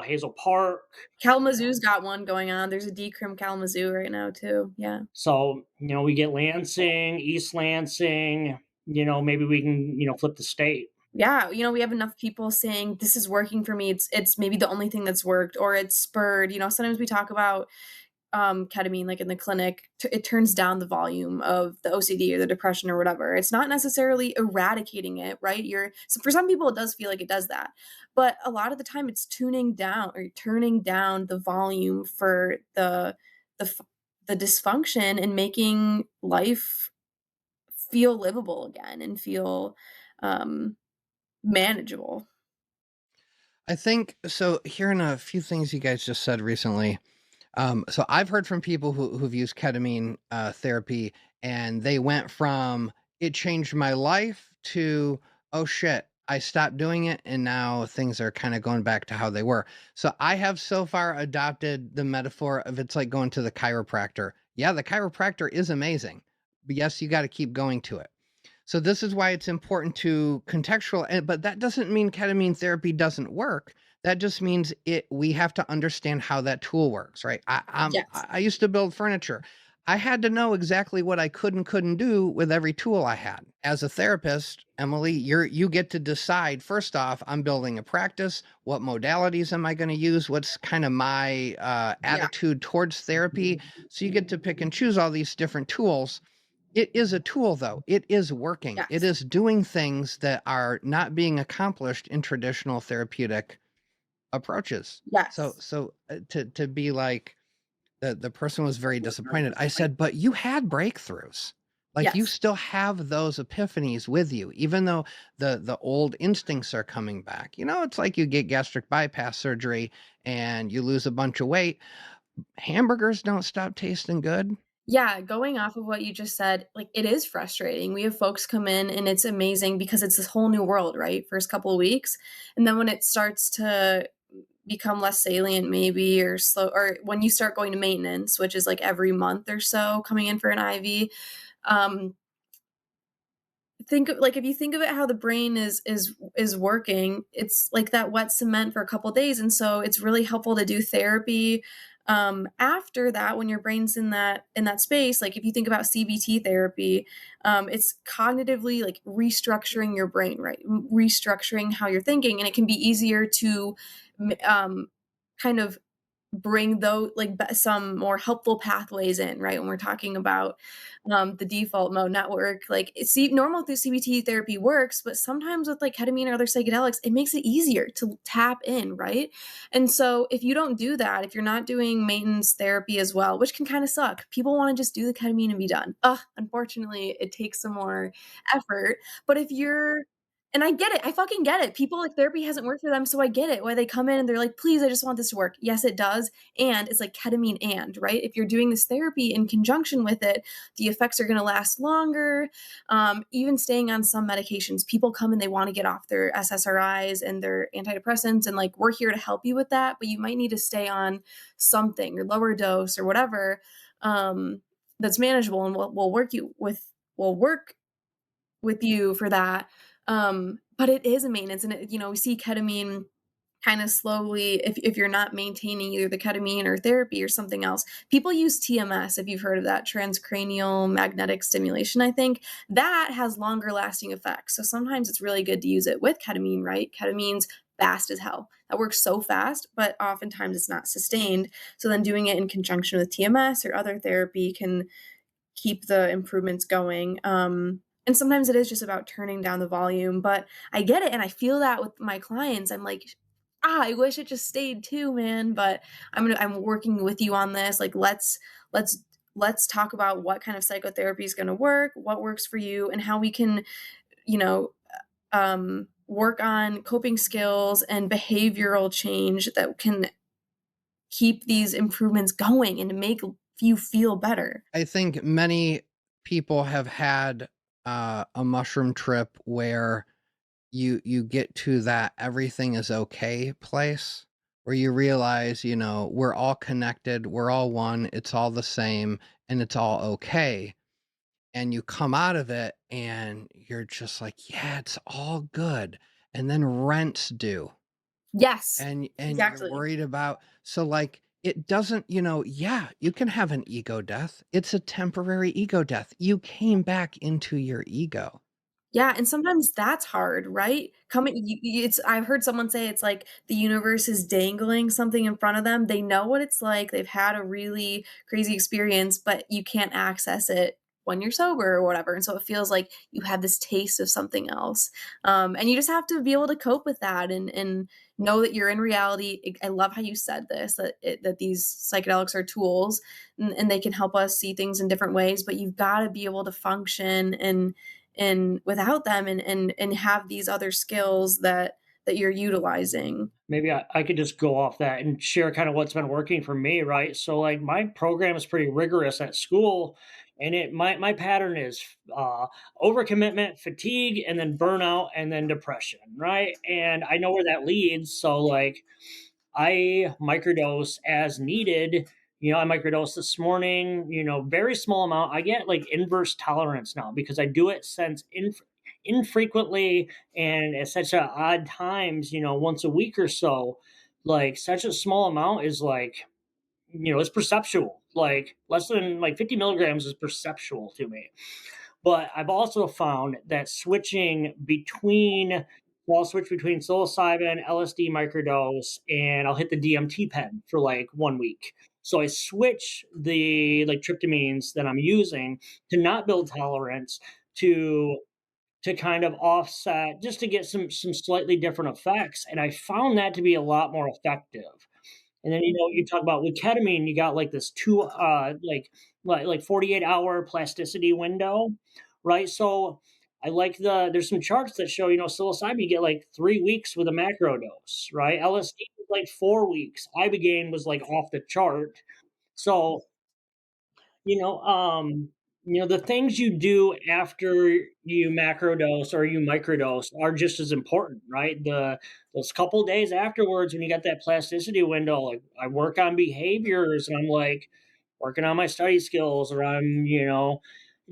Speaker 2: Hazel Park.
Speaker 3: Kalamazoo's got one going on. There's a Decrim Kalamazoo right now too. Yeah.
Speaker 2: So we get Lansing, East Lansing. Maybe we can flip the state.
Speaker 3: Yeah, we have enough people saying, "This is working for me. It's maybe the only thing that's worked," or it's spurred. Sometimes we talk about ketamine, like in the clinic, it turns down the volume of the OCD or the depression or whatever. It's not necessarily eradicating it, right? So for some people, it does feel like it does that, but a lot of the time, it's tuning down or turning down the volume for the f- the dysfunction and making life feel livable again and feel um, manageable.
Speaker 1: I think so. Hearing a few things you guys just said recently. So I've heard from people who've used ketamine therapy, and they went from it changed my life to, oh shit, I stopped doing it, and now things are kind of going back to how they were. So I have so far adopted the metaphor of it's like going to the chiropractor. Yeah, the chiropractor is amazing, but yes, you got to keep going to it. So this is why it's important to contextual, but that doesn't mean ketamine therapy doesn't work. That just means we have to understand how that tool works, right?
Speaker 3: Yes.
Speaker 1: I used to build furniture. I had to know exactly what I could and couldn't do with every tool I had. As a therapist, Emily, you get to decide. First off, I'm building a practice. What modalities am I going to use? What's kind of my
Speaker 3: Yeah.
Speaker 1: attitude towards therapy? So you get to pick and choose all these different tools. It is a tool, though. It is working. It
Speaker 3: Yes.
Speaker 1: is doing things that are not being accomplished in traditional therapeutic approaches. So,
Speaker 3: Yes.
Speaker 1: to be like the person was very disappointed. I said, but you had breakthroughs. Like you
Speaker 3: Yes.
Speaker 1: still have those epiphanies with you, even though the old instincts are coming back. It's like you get gastric bypass surgery and you lose a bunch of weight. Hamburgers don't stop tasting good.
Speaker 3: Yeah, going off of what you just said, like, it is frustrating. We have folks come in and it's amazing because it's this whole new world, right? First couple of weeks. And then when it starts to become less salient maybe or slow, or when you start going to maintenance, which is like every month or so coming in for an IV, um, if you think of it how the brain is working, it's like that wet cement for a couple days, and so it's really helpful to do therapy after that when your brain's in that space. Like if you think about CBT therapy, it's cognitively like restructuring your brain, right? Restructuring how you're thinking, and it can be easier to kind of bring those some more helpful pathways in, right? When we're talking about the default mode network, like see, normal through CBT therapy works, but sometimes with like ketamine or other psychedelics, it makes it easier to tap in, right? And so if you don't do that, if you're not doing maintenance therapy as well, which can kind of suck, people want to just do the ketamine and be done. Unfortunately, it takes some more effort. But if you're and I get it. I fucking get it. People like therapy hasn't worked for them, so I get it. Why they come in and they're like, "Please, I just want this to work." Yes, it does. And it's like ketamine right? If you're doing this therapy in conjunction with it, the effects are going to last longer. Even staying on some medications, people come and they want to get off their SSRIs and their antidepressants, and like we're here to help you with that, but you might need to stay on something or lower dose or whatever that's manageable, and we'll work with you for that. But it is a maintenance, and we see ketamine kind of slowly, if you're not maintaining either the ketamine or therapy or something else. People use TMS, if you've heard of that, transcranial magnetic stimulation. I think that has longer lasting effects. So sometimes it's really good to use it with ketamine, right? Ketamine's fast as hell. That works so fast, but oftentimes it's not sustained. So then doing it in conjunction with TMS or other therapy can keep the improvements going. And sometimes it is just about turning down the volume, but I get it. And I feel that with my clients. I'm like, I wish it just stayed too, man. But I'm working with you on this. Like, let's let's talk about what kind of psychotherapy is going to work, what works for you, and how we can, you know, work on coping skills and behavioral change that can keep these improvements going and to make you feel better.
Speaker 1: I think many people have had a mushroom trip where you get to that everything is okay place where you realize, we're all connected, we're all one, it's all the same, and it's all okay. And you come out of it and you're just like, yeah, it's all good. And then rent's due
Speaker 3: Yes,
Speaker 1: and you're
Speaker 3: exactly.
Speaker 1: worried about, so like it doesn't, yeah, you can have an ego death. It's a temporary ego death. You came back into your ego.
Speaker 3: Yeah, and sometimes that's hard, right? Coming it's I've heard someone say it's like the universe is dangling something in front of them. They know what it's like, they've had a really crazy experience, but you can't access it when you're sober or whatever, and so it feels like you had this taste of something else. And you just have to be able to cope with that and know that you're in reality. I love how you said this, that these psychedelics are tools and they can help us see things in different ways, but you've gotta be able to function and without them and have these other skills that you're utilizing.
Speaker 2: Maybe I could just go off that and share kind of what's been working for me, right? So like my program is pretty rigorous at school, and my pattern is overcommitment, fatigue, and then burnout, and then depression, right? And I know where that leads. So like I microdose as needed. I microdosed this morning, very small amount. I get like inverse tolerance now because I do it since infrequently and at such a odd times, once a week or so. Like such a small amount is like, it's perceptual. Like less than like 50 milligrams is perceptual to me. But I've also found that I'll switch between psilocybin, LSD microdose, and I'll hit the DMT pen for like 1 week. So I switch the like tryptamines that I'm using to not build tolerance to kind of offset just to get some slightly different effects. And I found that to be a lot more effective. And then, you talk about with ketamine, you got like this like 48-hour plasticity window, right? So I like there's some charts that show, psilocybin, you get like 3 weeks with a macro dose, right? LSD was like 4 weeks. Ibogaine was like off the chart. So you know, um, the things you do after you macrodose or you microdose are just as important, right? Those couple days afterwards, when you got that plasticity window, like I work on behaviors and I'm like working on my study skills, or I'm,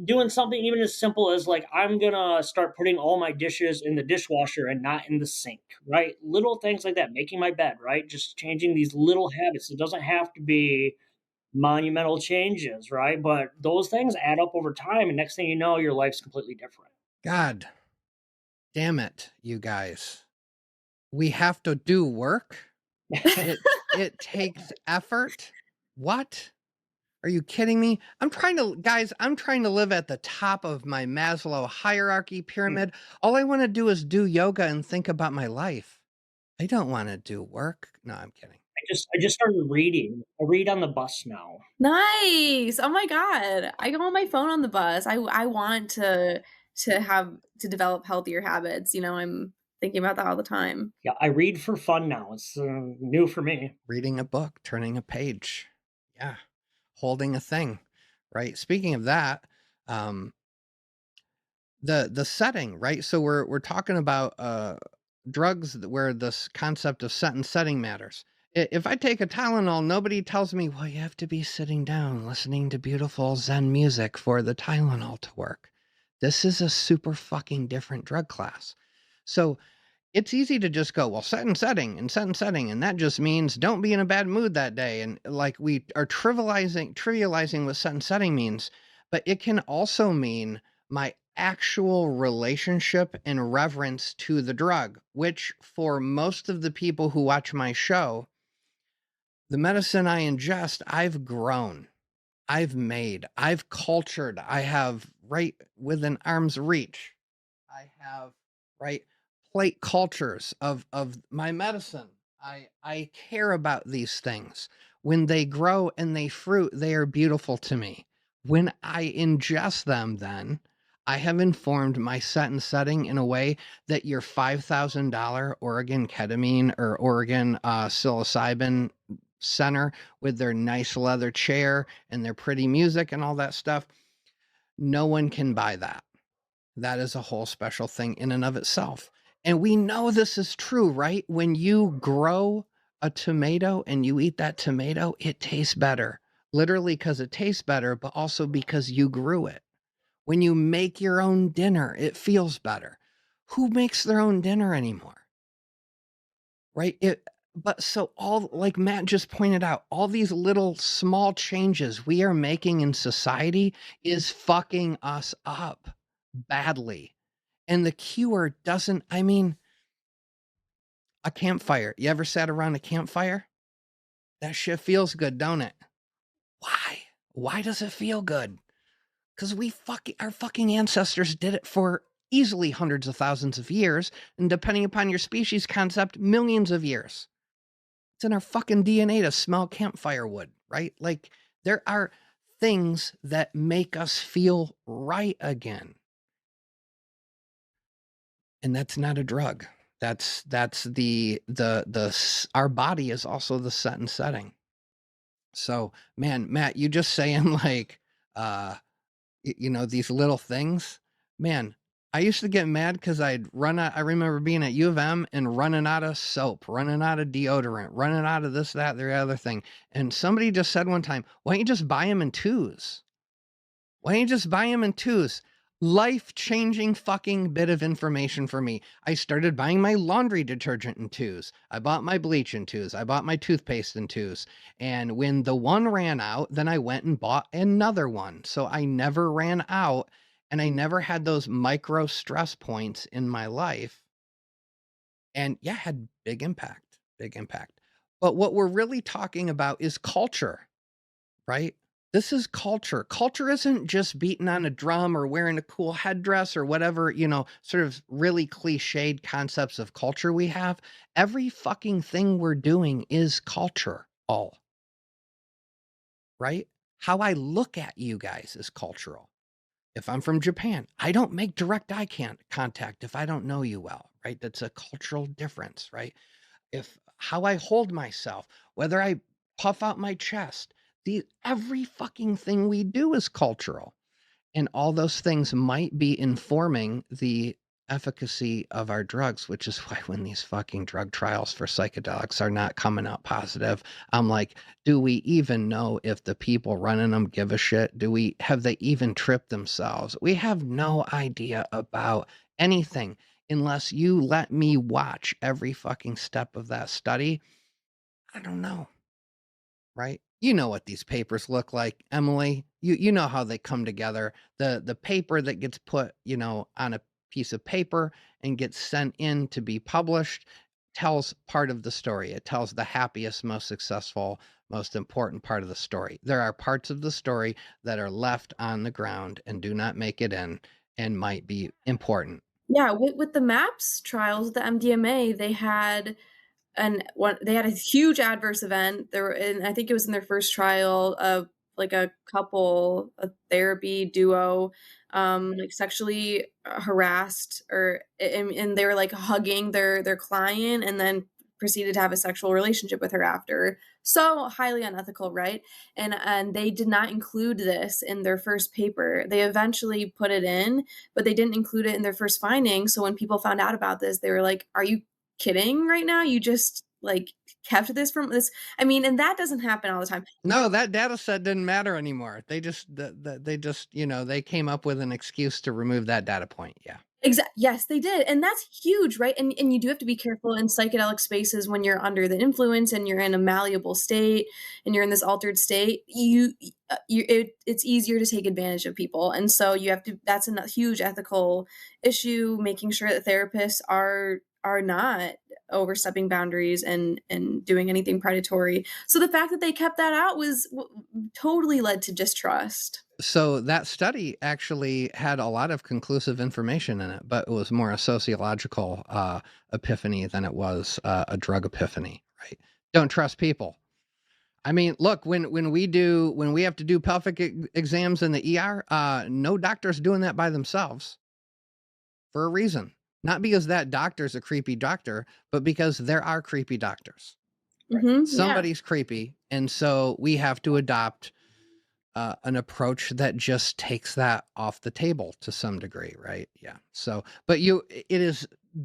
Speaker 2: doing something even as simple as like I'm gonna start putting all my dishes in the dishwasher and not in the sink, right? Little things like that, making my bed, right? Just changing these little habits. It doesn't have to be monumental changes, right? But those things add up over time, and next thing you know, your life's completely different.
Speaker 1: God damn it, you guys. We have to do work. It takes effort. What? Are you kidding me? I'm trying to live at the top of my Maslow hierarchy pyramid. All I want to do is do yoga and think about my life. I don't want to do work. No, I'm kidding.
Speaker 2: I just started reading. I read on the bus now.
Speaker 3: Nice. Oh my god. I go on my phone on the bus. I want to develop healthier habits. I'm thinking about that all the time.
Speaker 2: Yeah, I read for fun now. It's new for me.
Speaker 1: Reading a book, turning a page. Yeah. Holding a thing, right? Speaking of that, the setting, right? So we're talking about drugs where this concept of set and setting matters. If I take a Tylenol, nobody tells me, well, you have to be sitting down listening to beautiful Zen music for the Tylenol to work. This is a super fucking different drug class. So it's easy to just go, well, set and setting, and that just means don't be in a bad mood that day. And like we are trivializing what set and setting means, but it can also mean my actual relationship and reverence to the drug, which for most of the people who watch my show, the medicine I ingest, I've grown, I've made, I've cultured, I have right within arm's reach. I have right plate cultures of my medicine. I care about these things. When they grow and they fruit, they are beautiful to me. When I ingest them, then I have informed my set and setting in a way that your $5,000 Oregon ketamine or Oregon psilocybin center with their nice leather chair and their pretty music and all that stuff, no one can buy that. That is a whole special thing in and of itself. And we know this is true, right? When you grow a tomato and you eat that tomato, it tastes better. Literally because it tastes better, but also because you grew it. When you make your own dinner, it feels better. Who makes their own dinner anymore? Right? But so all, like Matt just pointed out, all these little small changes we are making in society is fucking us up badly. And the cure doesn't, I mean, a campfire. You ever sat around a campfire? That shit feels good, don't it? Why? Why does it feel good? Because our fucking ancestors did it for easily hundreds of thousands of years, and depending upon your species concept, millions of years. It's in our fucking DNA to smell campfire wood, right? Like, there are things that make us feel right again. And that's not a drug. That's our body is also the set and setting. So, man, Matt, you just saying like, these little things, man. I used to get mad because I'd run out. I remember being at U of M and running out of soap, running out of deodorant, running out of this, that, the other thing. And somebody just said one time, why don't you just buy them in twos? Why don't you just buy them in twos? Life-changing fucking bit of information for me. I started buying my laundry detergent in twos. I bought my bleach in twos. I bought my toothpaste in twos. And when the one ran out, then I went and bought another one. So I never ran out, and I never had those micro stress points in my life. And yeah, had big impact, big impact. But what we're really talking about is culture, right? This is culture. Culture isn't just beating on a drum or wearing a cool headdress or whatever, sort of really cliched concepts of culture we have. Every fucking thing we're doing is culture, all. Right? How I look at you guys is cultural. If I'm from Japan, I don't make direct eye contact if I don't know you well, right? That's a cultural difference, right? If how I hold myself, whether I puff out my chest, every fucking thing we do is cultural. And all those things might be informing the efficacy of our drugs, which is why when these fucking drug trials for psychedelics are not coming out positive, I'm like, do we even know if the people running them give a shit? Have they even tripped themselves? We have no idea about anything unless you let me watch every fucking step of that study. I don't know. Right? You know what these papers look like, Emily. You know how they come together. The paper that gets put, on a piece of paper and gets sent in to be published tells part of the story. It tells the happiest, most successful, most important part of the story. There are parts of the story that are left on the ground and do not make it in and might be important.
Speaker 3: Yeah, with the MAPS trials, the MDMA, they had a huge adverse event. And I think it was in their first trial of like a couple, a therapy duo, like sexually harassed and they were like hugging their client and then proceeded to have a sexual relationship with her after. So highly unethical, right? And they did not include this in their first paper. They eventually put it in, but they didn't include it in their first findings. So when people found out about this, they were like, "Are you kidding right now? You just like kept this from this." I mean, and that doesn't happen all the time.
Speaker 1: No, that data set didn't matter anymore. They just, they came up with an excuse to remove that data point. Yeah.
Speaker 3: Yes, they did. And that's huge, right? And you do have to be careful in psychedelic spaces when you're under the influence and you're in a malleable state and you're in this altered state. It's easier to take advantage of people. And so that's a huge ethical issue, making sure that therapists are not overstepping boundaries and doing anything predatory. So the fact that they kept that out totally led to distrust.
Speaker 1: So that study actually had a lot of conclusive information in it, but it was more a sociological epiphany than it was a drug epiphany, right? Don't trust people. I mean, look, when we have to do pelvic exams in the ER, no doctor's doing that by themselves for a reason. Not because that doctor's a creepy doctor, but because there are creepy doctors.
Speaker 3: Mm-hmm,
Speaker 1: Somebody's creepy, and so we have to adopt an approach that just takes that off the table to some degree, right? Yeah. So, but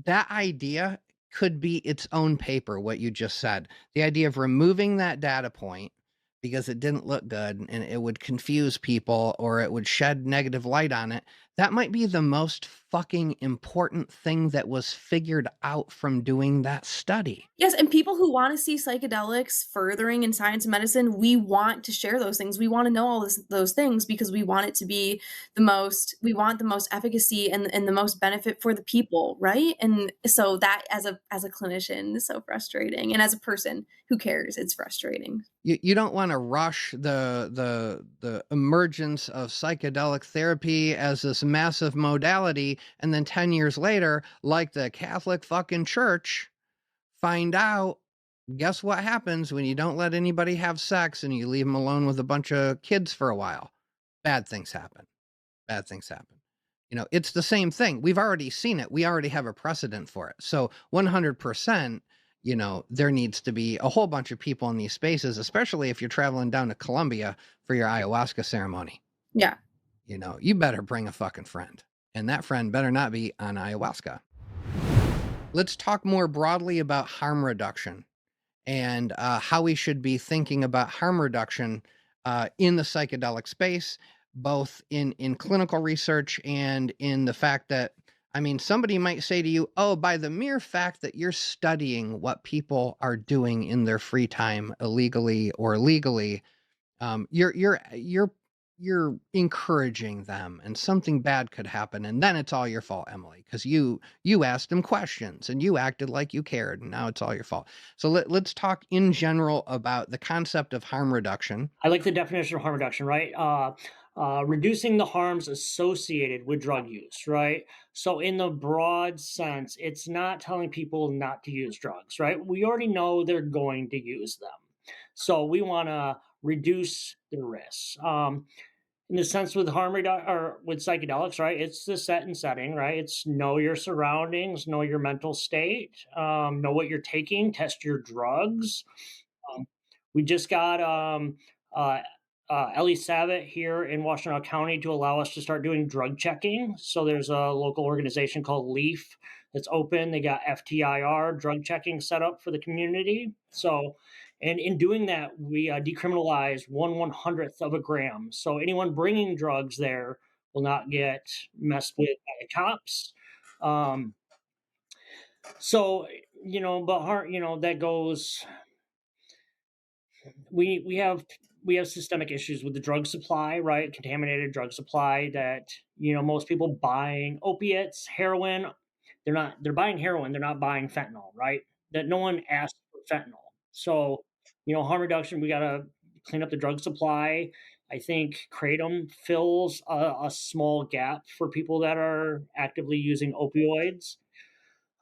Speaker 1: that idea could be its own paper, what you just said. The idea of removing that data point because it didn't look good and it would confuse people or it would shed negative light on it. That might be the most fucking important thing that was figured out from doing that study.
Speaker 3: Yes, and people who wanna see psychedelics furthering in science and medicine, we want to share those things. We wanna know all those things because we want it to be we want the most efficacy and the most benefit for the people, right? And so that as a clinician is so frustrating, and as a person who cares, it's frustrating.
Speaker 1: You don't want to rush the emergence of psychedelic therapy as this massive modality, and then 10 years later, like the Catholic fucking church, find out, guess what happens when you don't let anybody have sex and you leave them alone with a bunch of kids for a while? Bad things happen. Bad things happen. It's the same thing. We've already seen it. We already have a precedent for it. So 100%, there needs to be a whole bunch of people in these spaces, especially if you're traveling down to Colombia for your ayahuasca ceremony.
Speaker 3: Yeah.
Speaker 1: You better bring a fucking friend, and that friend better not be on ayahuasca. Let's talk more broadly about harm reduction and how we should be thinking about harm reduction in the psychedelic space, both in clinical research and in the fact that, somebody might say to you, oh, by the mere fact that you're studying what people are doing in their free time, illegally or legally, you're encouraging them, and something bad could happen, and then it's all your fault, Emily, because you asked them questions and you acted like you cared, and now it's all your fault. So let's talk in general about the concept of harm reduction.
Speaker 2: I like the definition of harm reduction, right? Reducing the harms associated with drug use, right? So, in the broad sense, it's not telling people not to use drugs, right? We already know they're going to use them. So, we want to reduce the risks. In the sense with or with psychedelics, right? It's the set and setting, right? It's know your surroundings, know your mental state, know what you're taking, test your drugs. Um, we just got Ellie Savitt here in Washtenaw County to allow us to start doing drug checking. So there's a local organization called LEAF that's open. They got FTIR drug checking set up for the community. So, and in doing that, we decriminalize 1/100th of a gram. So anyone bringing drugs there will not get messed with by the cops. So that goes. We have systemic issues with the drug supply, right? Contaminated drug supply that most people buying opiates, heroin, they're buying heroin, they're not buying fentanyl, right? That no one asked for fentanyl. So, harm reduction, we got to clean up the drug supply. I think Kratom fills a small gap for people that are actively using opioids.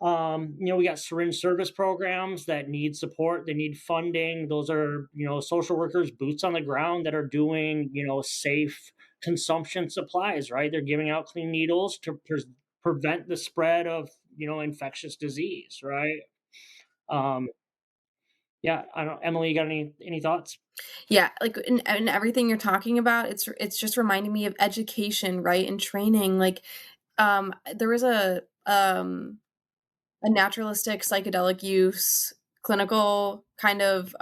Speaker 2: We got syringe service programs that need support, they need funding. Those are, social workers, boots on the ground that are doing, safe consumption supplies, right? They're giving out clean needles to prevent the spread of, infectious disease, right? Yeah, I don't, Emily, you got any thoughts?
Speaker 3: Yeah, like in everything you're talking about, it's just reminding me of education, right? And training. Like, there was a naturalistic psychedelic use clinical kind of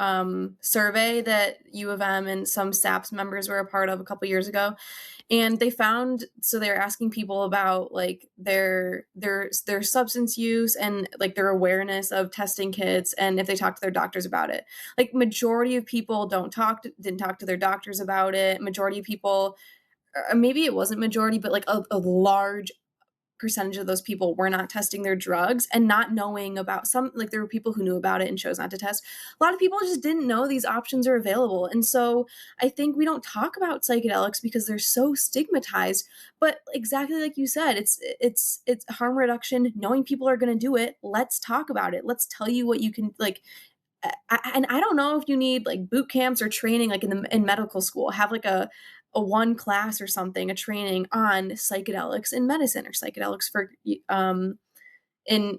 Speaker 3: survey that U of M and some SAPS members were a part of a couple years ago, and they found, so they were asking people about like their substance use and like their awareness of testing kits, and if they talked to their doctors about it. Like majority of people didn't talk to their doctors about it. Majority of people, or maybe it wasn't majority, but like a large percentage of those people were not testing their drugs, and not knowing about some, like there were people who knew about it and chose not to test. A lot of people just didn't know these options are available. And so I think we don't talk about psychedelics because they're so stigmatized, but exactly like you said, it's harm reduction, knowing people are going to do it. Let's talk about it. Let's tell you what you can, like, and I don't know if you need like boot camps or training, like in medical school, have like a one class or something, a training on psychedelics in medicine, or psychedelics for in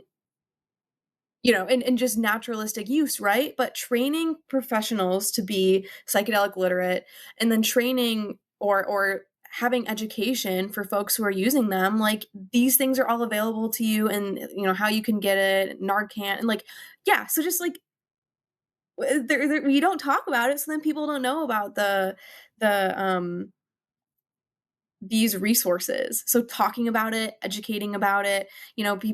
Speaker 3: in just naturalistic use, right? But training professionals to be psychedelic literate, and then training or having education for folks who are using them, like these things are all available to you, and how you can get it, Narcan, and like, yeah, so just like we don't talk about it, so then people don't know about the these resources. So talking about it, educating about it,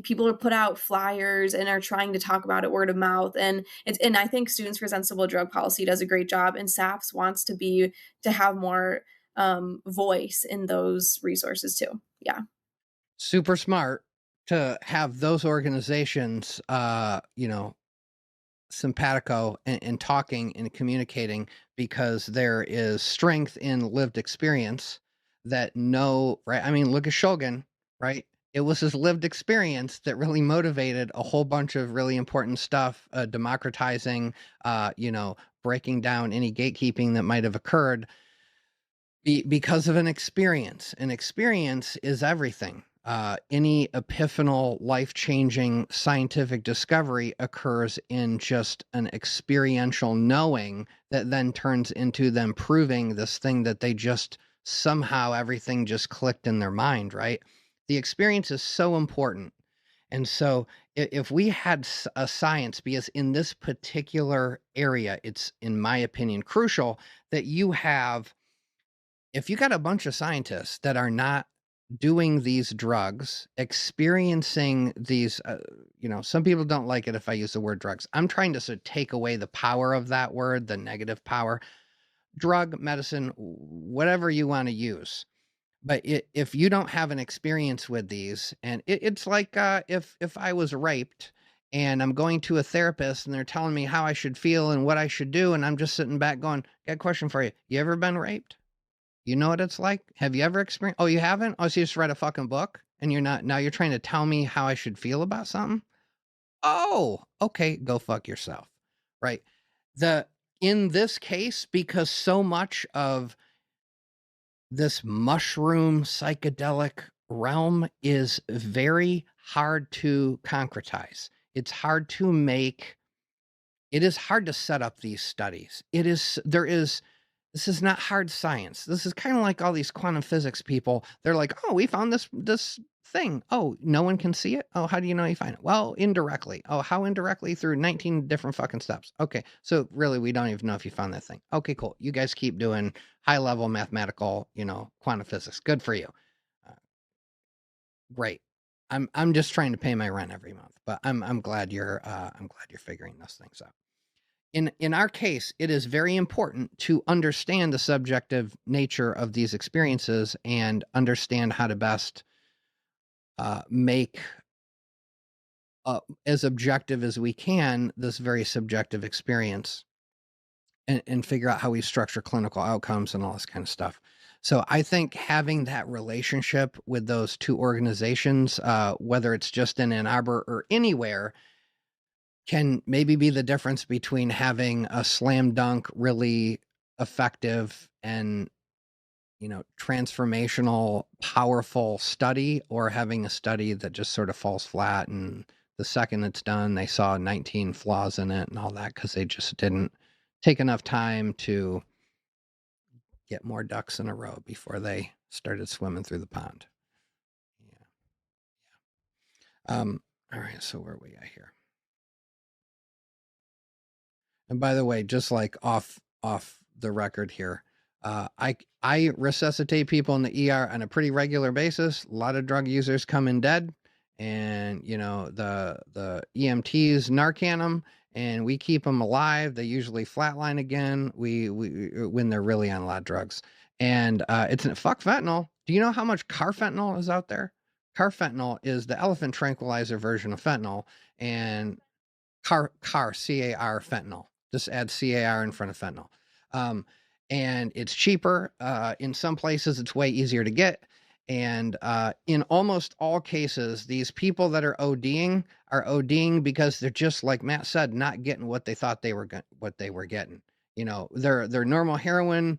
Speaker 3: people are put out flyers and are trying to talk about it word of mouth. And I think Students for Sensible Drug Policy does a great job, and SAPS wants to have more voice in those resources too. Yeah.
Speaker 1: Super smart to have those organizations, simpatico and talking and communicating, because there is strength in lived experience right? I mean, look at Shogun, right? It was his lived experience that really motivated a whole bunch of really important stuff, democratizing, breaking down any gatekeeping that might have occurred because of an experience. An experience is everything. Any epiphanal, life-changing scientific discovery occurs in just an experiential knowing that then turns into them proving this thing that they just somehow everything just clicked in their mind, right? The experience is so important. And so if we had a science, because in this particular area, it's, in my opinion, crucial that if you got a bunch of scientists that are not doing these drugs, experiencing these, some people don't like it if I use the word drugs. I'm trying to sort of take away the power of that word, the negative power. Drug, medicine, whatever you want to use. But if you don't have an experience with these, and it's like if I was raped and I'm going to a therapist and they're telling me how I should feel and what I should do, and I'm just sitting back going, got a question for you. You ever been raped? You know what it's like? Have you ever experienced? Oh, you haven't? Oh, so you just read a fucking book and now you're trying to tell me how I should feel about something? Oh, okay. Go fuck yourself. Right. In this case, because so much of this mushroom psychedelic realm is very hard to concretize. It is hard to set up these studies. This is not hard science. This is kind of like all these quantum physics people. They're like, oh, we found this thing. Oh, no one can see it? Oh, how do you know you find it? Well, indirectly. Oh, how indirectly? Through 19 different fucking steps. Okay, so really, we don't even know if you found that thing. Okay, cool. You guys keep doing high-level mathematical, quantum physics. Good for you. Great. I'm just trying to pay my rent every month, but I'm glad you're figuring those things out. In our case, it is very important to understand the subjective nature of these experiences and understand how to best make as objective as we can this very subjective experience, and figure out how we structure clinical outcomes and all this kind of stuff. So I think having that relationship with those two organizations, whether it's just in Ann Arbor or anywhere, can maybe be the difference between having a slam dunk, really effective and, transformational, powerful study, or having a study that just sort of falls flat. And the second it's done, they saw 19 flaws in it and all that because they just didn't take enough time to get more ducks in a row before they started swimming through the pond. Yeah. All right. So where are we at here? And by the way, just like off the record here, I resuscitate people in the ER on a pretty regular basis. A lot of drug users come in dead, and the EMTs Narcan them, and we keep them alive. They usually flatline again. We when they're really on a lot of drugs, and it's fuck fentanyl. Do you know how much carfentanil is out there? Carfentanil is the elephant tranquilizer version of fentanyl, and car CAR fentanyl. Just add CAR in front of fentanyl. And it's cheaper. In some places, it's way easier to get. And in almost all cases, these people that are ODing because they're, just like Matt said, not getting what they thought they were getting. Their normal heroin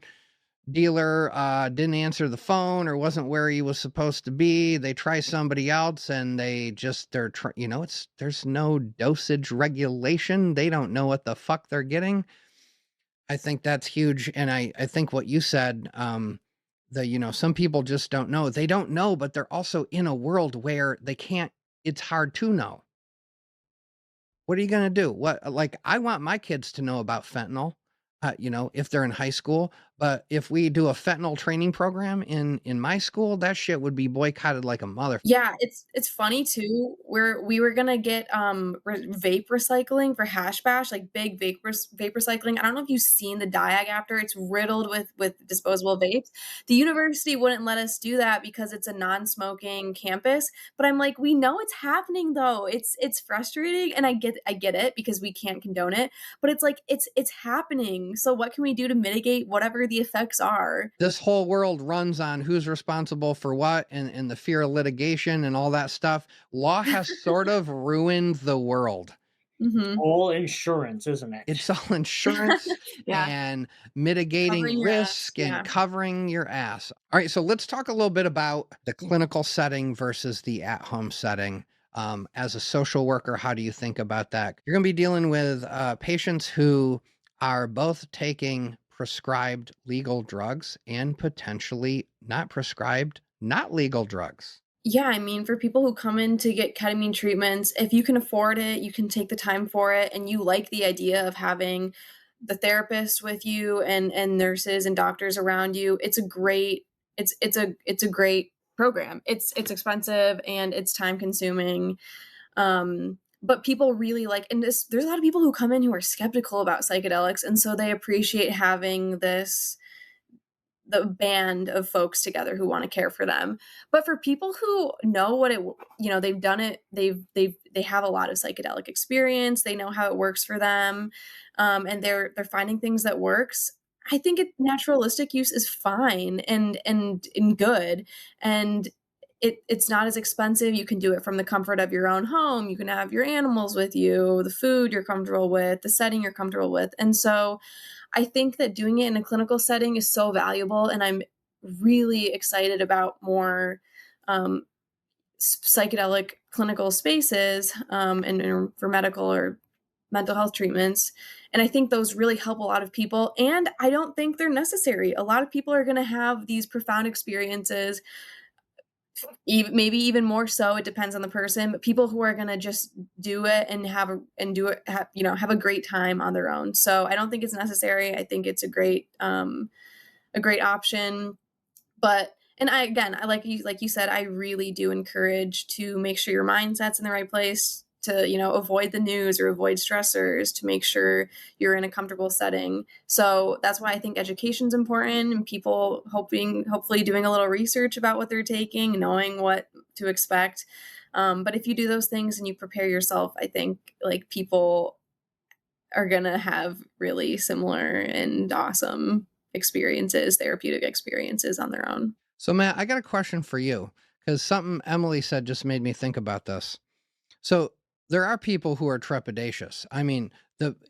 Speaker 1: dealer didn't answer the phone or wasn't where he was supposed to be. They try somebody else and there's no dosage regulation. They don't know what the fuck they're getting. I think that's huge. And I think what you said, some people just don't know. They don't know, but they're also in a world where it's hard to know. What are you going to do? I want my kids to know about fentanyl, if they're in high school, But if we do a fentanyl training program in my school, that shit would be boycotted like a mother.
Speaker 3: Yeah, it's funny too, where we were gonna get, vape recycling for Hash Bash, like big vape recycling. I don't know if you've seen the diag after, it's riddled with disposable vapes. The university wouldn't let us do that because it's a non-smoking campus, but I'm like, "We know it's happening though." It's frustrating, and I get it because we can't condone it, but it's like, it's happening, so what can we do to mitigate whatever the effects are?
Speaker 1: This whole world runs on who's responsible for what and the fear of litigation and all that stuff. Law has sort of ruined the world.
Speaker 3: Mhm.
Speaker 2: All insurance, isn't it?
Speaker 1: It's all insurance
Speaker 3: Yeah,
Speaker 1: and mitigating
Speaker 3: covering your ass,
Speaker 1: risk and
Speaker 3: yeah.
Speaker 1: covering your ass. All right, so let's talk a little bit about the clinical setting versus the at-home setting. As a social worker, how do you think about that? You're going to be dealing with patients who are both taking prescribed legal drugs and potentially not prescribed, not legal drugs.
Speaker 3: Yeah, I mean, for people who come in to get ketamine treatments, if you can afford it, you can take the time for it, and you like the idea of having the therapist with you and nurses and doctors around you, it's a great program. It's expensive and it's time consuming. But people really like, and there's a lot of people who come in who are skeptical about psychedelics, and so they appreciate having the band of folks together who want to care for them. But for people who know what they've done it, they have a lot of psychedelic experience, they know how it works for them, and they're finding things that works. I think naturalistic use is fine and good, and it's not as expensive. You can do it from the comfort of your own home. You can have your animals with you, the food you're comfortable with, the setting you're comfortable with, and so I think that doing it in a clinical setting is so valuable, and I'm really excited about more um, psychedelic clinical spaces and for medical or mental health treatments. And I think those really help a lot of people. And I don't think they're necessary. A lot of people are going to have these profound experiences, maybe even more so. It depends on the person, but people who are going to just do it and have a great time on their own. So I don't think it's necessary. I think it's a great option. But and I like you said, I really do encourage to make sure your mindset's in the right place, to avoid the news or avoid stressors, to make sure you're in a comfortable setting. So that's why I think education's important, and people hopefully doing a little research about what they're taking, knowing what to expect. But if you do those things and you prepare yourself, I think like people are gonna have really similar and awesome therapeutic experiences on their own.
Speaker 1: So, Matt, I got a question for you because something Emily said just made me think about this. So, there are people who are trepidatious. I mean,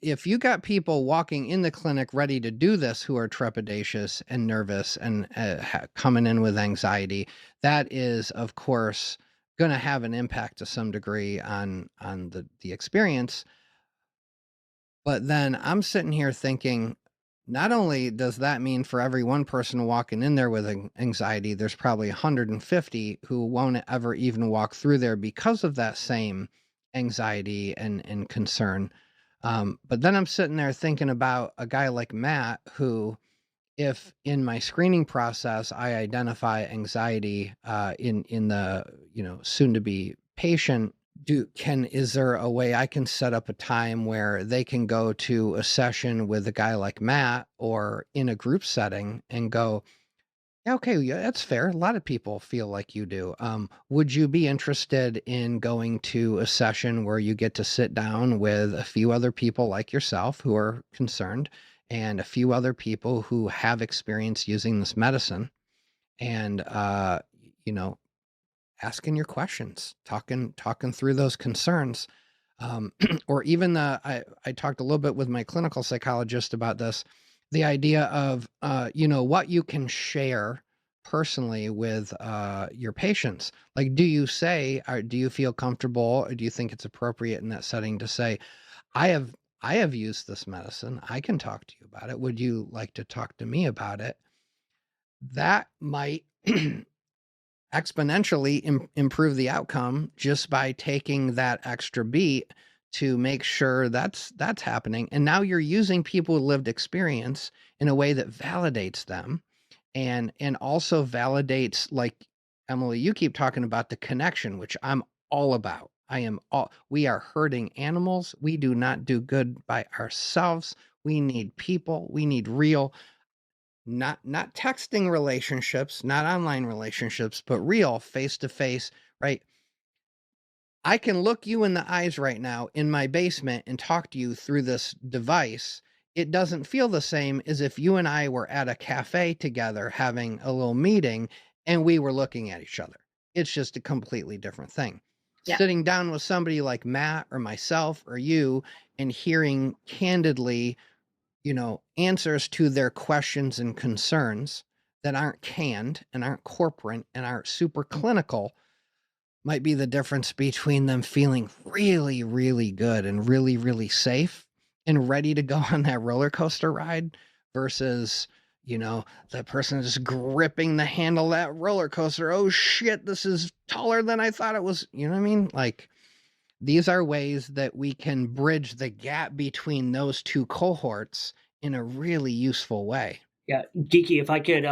Speaker 1: if you got people walking in the clinic ready to do this who are trepidatious and nervous and coming in with anxiety, that is, of course, going to have an impact to some degree on the experience. But then I'm sitting here thinking, not only does that mean for every one person walking in there with anxiety, there's probably 150 who won't ever even walk through there because of that same anxiety and concern. But then I'm sitting there thinking about a guy like Matt, who, if in my screening process I identify anxiety in the soon to be patient, is there a way I can set up a time where they can go to a session with a guy like Matt or in a group setting and go, yeah, okay, yeah, that's fair. A lot of people feel like you do. Would you be interested in going to a session where you get to sit down with a few other people like yourself who are concerned and a few other people who have experience using this medicine and, you know, asking your questions, talking through those concerns. Or even I talked a little bit with my clinical psychologist about this, the idea of, what you can share personally with your patients. Like, do you say, or do you feel comfortable, or do you think it's appropriate in that setting to say, I have, I have used this medicine. I can talk to you about it. Would you like to talk to me about it? That might exponentially improve the outcome just by taking that extra beat to make sure that's happening. And now you're using people with lived experience in a way that validates them and also validates, like Emily, you keep talking about the connection, which I'm all about. We are hurting animals. We do not do good by ourselves. We need people. We need real, not texting relationships, not online relationships, but real face to face, right? I can look you in the eyes right now in my basement and talk to you through this device. It doesn't feel the same as if you and I were at a cafe together having a little meeting and we were looking at each other. It's just a completely different thing.
Speaker 3: Yeah.
Speaker 1: Sitting down with somebody like Matt or myself or you and hearing candidly, answers to their questions and concerns that aren't canned and aren't corporate and aren't super clinical might be the difference between them feeling really, really good and really, really safe and ready to go on that roller coaster ride versus, the person just gripping the handle of that roller coaster. Oh shit, this is taller than I thought it was. You know what I mean? Like, these are ways that we can bridge the gap between those two cohorts in a really useful way.
Speaker 2: Yeah, Geeky, if I could,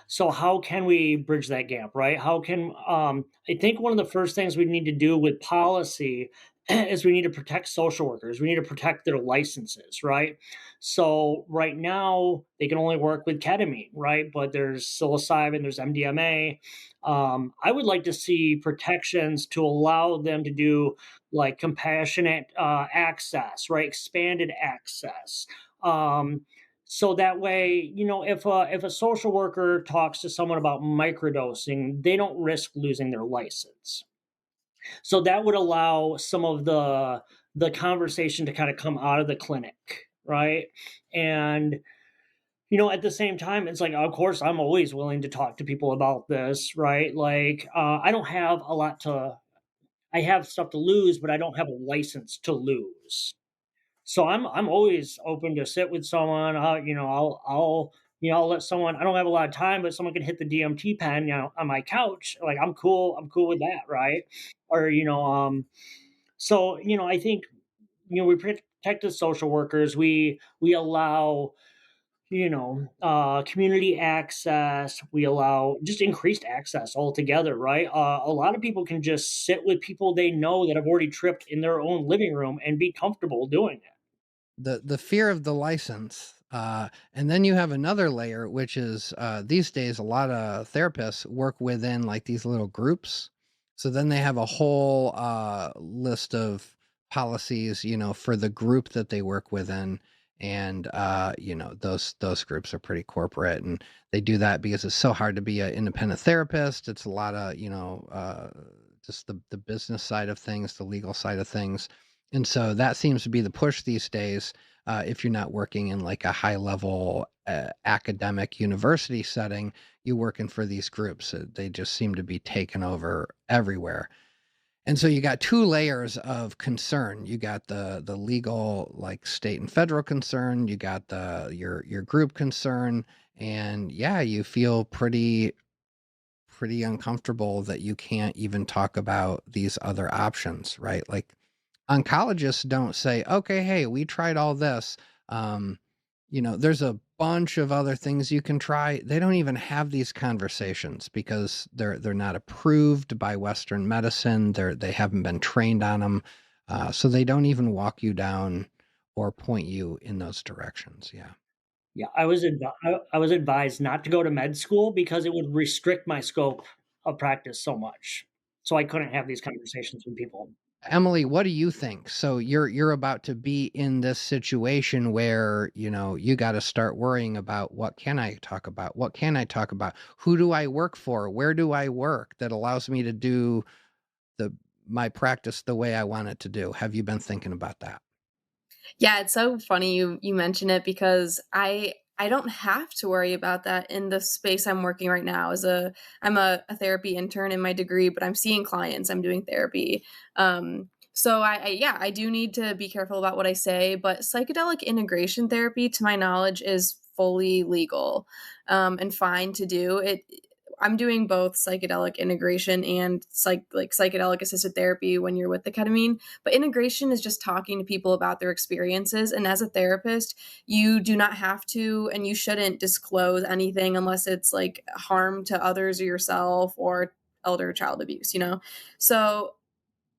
Speaker 2: so how can we bridge that gap, right? How can, I think one of the first things we need to do with policy is we need to protect social workers. We need to protect their licenses, right? So right now they can only work with ketamine, right? But there's psilocybin, there's MDMA. I would like to see protections to allow them to do like compassionate access, right? Expanded access. So that way, if a social worker talks to someone about microdosing, they don't risk losing their license. So that would allow some of the conversation to kind of come out of the clinic, right? And at the same time, it's like, of course, I'm always willing to talk to people about this, right? Like, I don't have a lot to, I have stuff to lose, but I don't have a license to lose. So I'm always open to sit with someone. I'll let someone. I don't have a lot of time, but someone can hit the DMT pen, on my couch. Like I'm cool. I'm cool with that, right? Or so I think we protect the social workers. We allow community access. We allow just increased access altogether, right? A lot of people can just sit with people they know that have already tripped in their own living room and be comfortable doing it.
Speaker 1: The fear of the license, and then you have another layer, which is these days a lot of therapists work within like these little groups. So then they have a whole list of policies, for the group that they work within, and those groups are pretty corporate, and they do that because it's so hard to be an independent therapist. It's a lot of just the business side of things, the legal side of things. And so that seems to be the push these days. If you're not working in like a high level academic university setting, you're working for these groups. They just seem to be taken over everywhere. And so you got two layers of concern. You got the legal, like state and federal concern. You got your group concern, and yeah, you feel pretty uncomfortable that you can't even talk about these other options, right? Like oncologists don't say, okay, hey, we tried all this. There's a bunch of other things you can try. They don't even have these conversations because they're not approved by Western medicine. They haven't been trained on them. So they don't even walk you down or point you in those directions. Yeah.
Speaker 2: Yeah, I was advised not to go to med school because it would restrict my scope of practice so much. So I couldn't have these conversations with people.
Speaker 1: Emily, what do you think? So you're about to be in this situation where, you got to start worrying about what can I talk about? What can I talk about? Who do I work for? Where do I work that allows me to do my practice the way I want it to do? Have you been thinking about that?
Speaker 3: Yeah, it's so funny you mention it because I don't have to worry about that in the space I'm working right now. I'm a therapy intern in my degree, but I'm seeing clients. I'm doing therapy. So I do need to be careful about what I say. But psychedelic integration therapy, to my knowledge, is fully legal and fine to do. I'm doing both psychedelic integration and psychedelic assisted therapy when you're with the ketamine. But integration is just talking to people about their experiences. And as a therapist, you do not have to, and you shouldn't disclose anything unless it's like harm to others or yourself or elder child abuse, So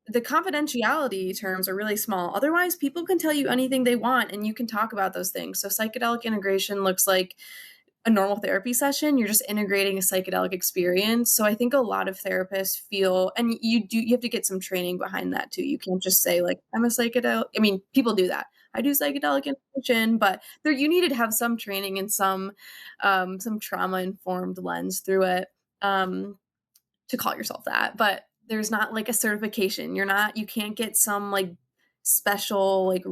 Speaker 3: the confidentiality terms are really small. Otherwise, people can tell you anything they want and you can talk about those things. So psychedelic integration looks like a normal therapy session. You're just integrating a psychedelic experience. So I think a lot of therapists feel, and you have to get some training behind that too. You can't just say like, I'm a psychedelic. I mean, people do that. I do psychedelic integration, but you need to have some training and some trauma informed lens through it. To call yourself that, but there's not like a certification. You can't get some like special like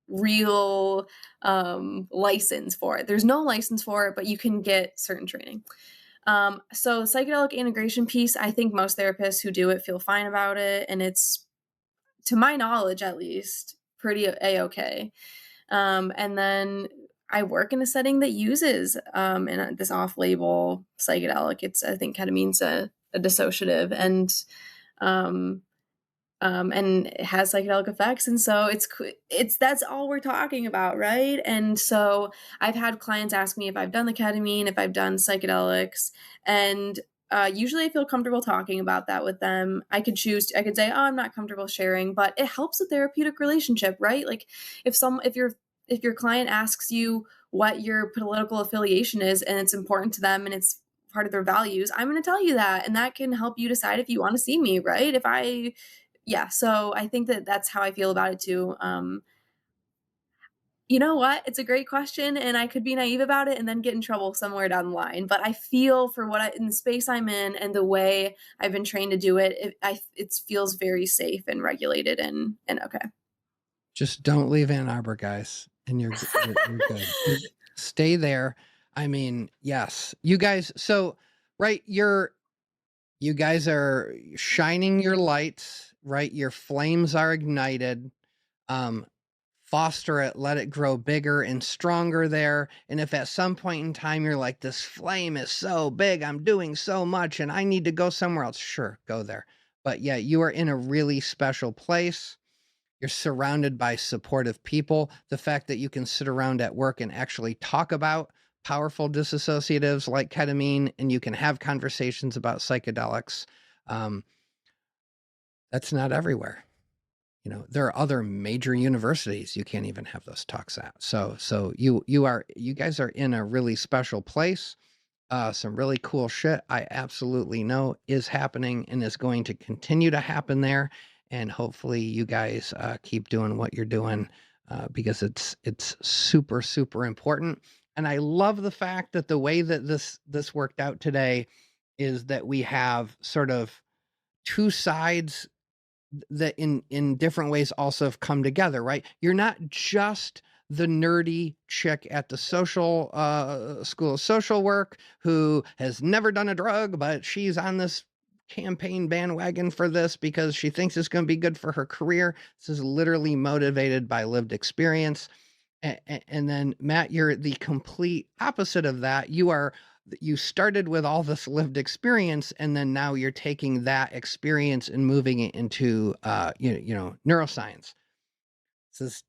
Speaker 3: real license for it. There's no license for it, but you can get certain training. So psychedelic integration piece, I think most therapists who do it feel fine about it, and it's, to my knowledge at least, pretty a-okay. And then I work in a setting that uses in this off-label psychedelic. I think ketamine's a dissociative, and it has psychedelic effects, and so it's that's all we're talking about, right? And so I've had clients ask me if I've done the ketamine, if I've done psychedelics, and usually I feel comfortable talking about that with them. I could say, oh, I'm not comfortable sharing, but it helps a therapeutic relationship, right? Like if your client asks you what your political affiliation is and it's important to them and it's part of their values, I'm going to tell you that, and that can help you decide if you want to see me, right? So I think that's how I feel about it too. You know what? It's a great question, and I could be naive about it and then get in trouble somewhere down the line. But I feel for in the space I'm in and the way I've been trained to do it, it feels very safe and regulated and okay.
Speaker 1: Just don't leave Ann Arbor, guys, and you're good. Stay there. I mean, yes, you guys. So, right, you guys are shining your lights, right? Your flames are ignited. Foster it, let it grow bigger and stronger there. And if at some point in time you're like, this flame is so big, I'm doing so much and I need to go somewhere else, sure, go there. But yeah, you are in a really special place. You're surrounded by supportive people. The fact that you can sit around at work and actually talk about powerful disassociatives like ketamine, and you can have conversations about psychedelics. That's not everywhere. There are other major universities you can't even have those talks at. So you guys are in a really special place. Some really cool shit I absolutely know is happening and is going to continue to happen there. And hopefully you guys keep doing what you're doing because it's super, super important. And I love the fact that the way that this worked out today is that we have sort of two sides that in different ways also have come together, right? You're not just the nerdy chick at the social school of social work who has never done a drug, but she's on this campaign bandwagon for this because she thinks it's going to be good for her career. This is literally motivated by lived experience. And then Matt, you're the complete opposite of that. You started with all this lived experience, and then now you're taking that experience and moving it into neuroscience. This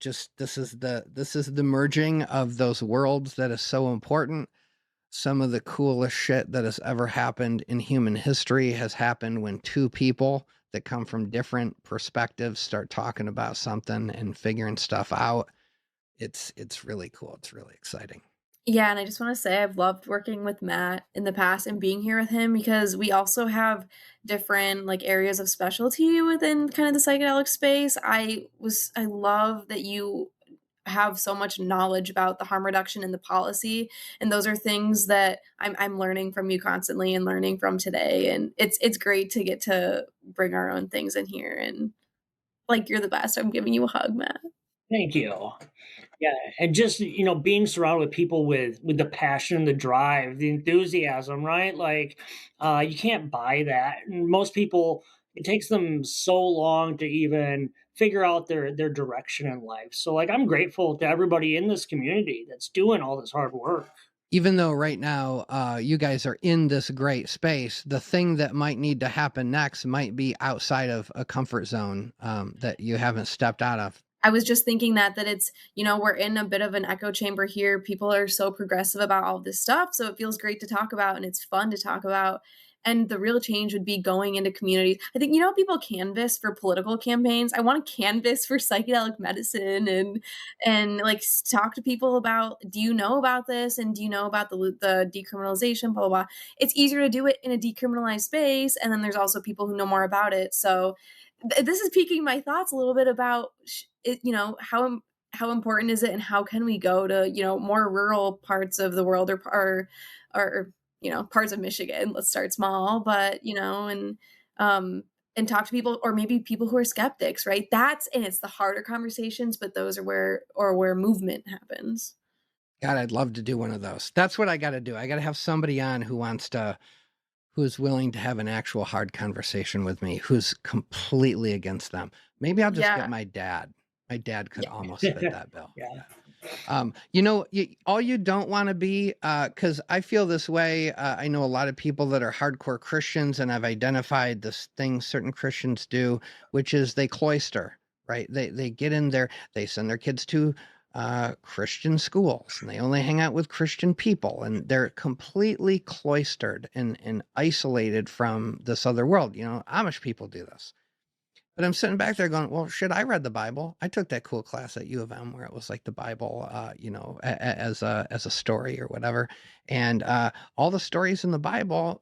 Speaker 1: is the merging of those worlds that is so important. Some of the coolest shit that has ever happened in human history has happened when two people that come from different perspectives start talking about something and figuring stuff out. It's really cool. It's really exciting.
Speaker 3: Yeah, and I just want to say I've loved working with Matt in the past and being here with him because we also have different like areas of specialty within kind of the psychedelic space. I love that you have so much knowledge about the harm reduction and the policy, and those are things that I'm learning from you constantly and learning from today, and it's great to get to bring our own things in here, and like you're the best. I'm giving you a hug, Matt.
Speaker 2: Thank you. Yeah, and just being surrounded with people with the passion, the drive, the enthusiasm, right? Like, you can't buy that. And most people, it takes them so long to even figure out their direction in life. So, like, I'm grateful to everybody in this community that's doing all this hard work.
Speaker 1: even though right now you guys are in this great space, the thing that might need to happen next might be outside of a comfort zone that you haven't stepped out of.
Speaker 3: I was just thinking that it's, we're in a bit of an echo chamber here. People are so progressive about all this stuff. So it feels great to talk about and it's fun to talk about. And the real change would be going into communities. I think, people canvass for political campaigns. I want to canvass for psychedelic medicine and like talk to people about, do you know about this? And do you know about the decriminalization, blah, blah, blah. It's easier to do it in a decriminalized space. And then there's also people who know more about it. So this is piquing my thoughts a little bit about, how important is it and how can we go to, more rural parts of the world or parts of Michigan. Let's start small, but, and talk to people or maybe people who are skeptics, right? And it's the harder conversations, but those are where movement happens.
Speaker 1: God, I'd love to do one of those. That's what I got to do. I got to have somebody on who's willing to have an actual hard conversation with me, who's completely against them. Maybe I'll just get my dad. My dad could almost fit that bill. All you don't want to be, because I feel this way. I know a lot of people that are hardcore Christians, and I've identified this thing certain Christians do, which is they cloister, right? They get in there, they send their kids to Christian schools, and they only hang out with Christian people, and they're completely cloistered and isolated from this other world. Amish people do this. But I'm sitting back there going, well, shit, I read the Bible. I took that cool class at U of M where it was like the Bible, as a story or whatever. And all the stories in the Bible,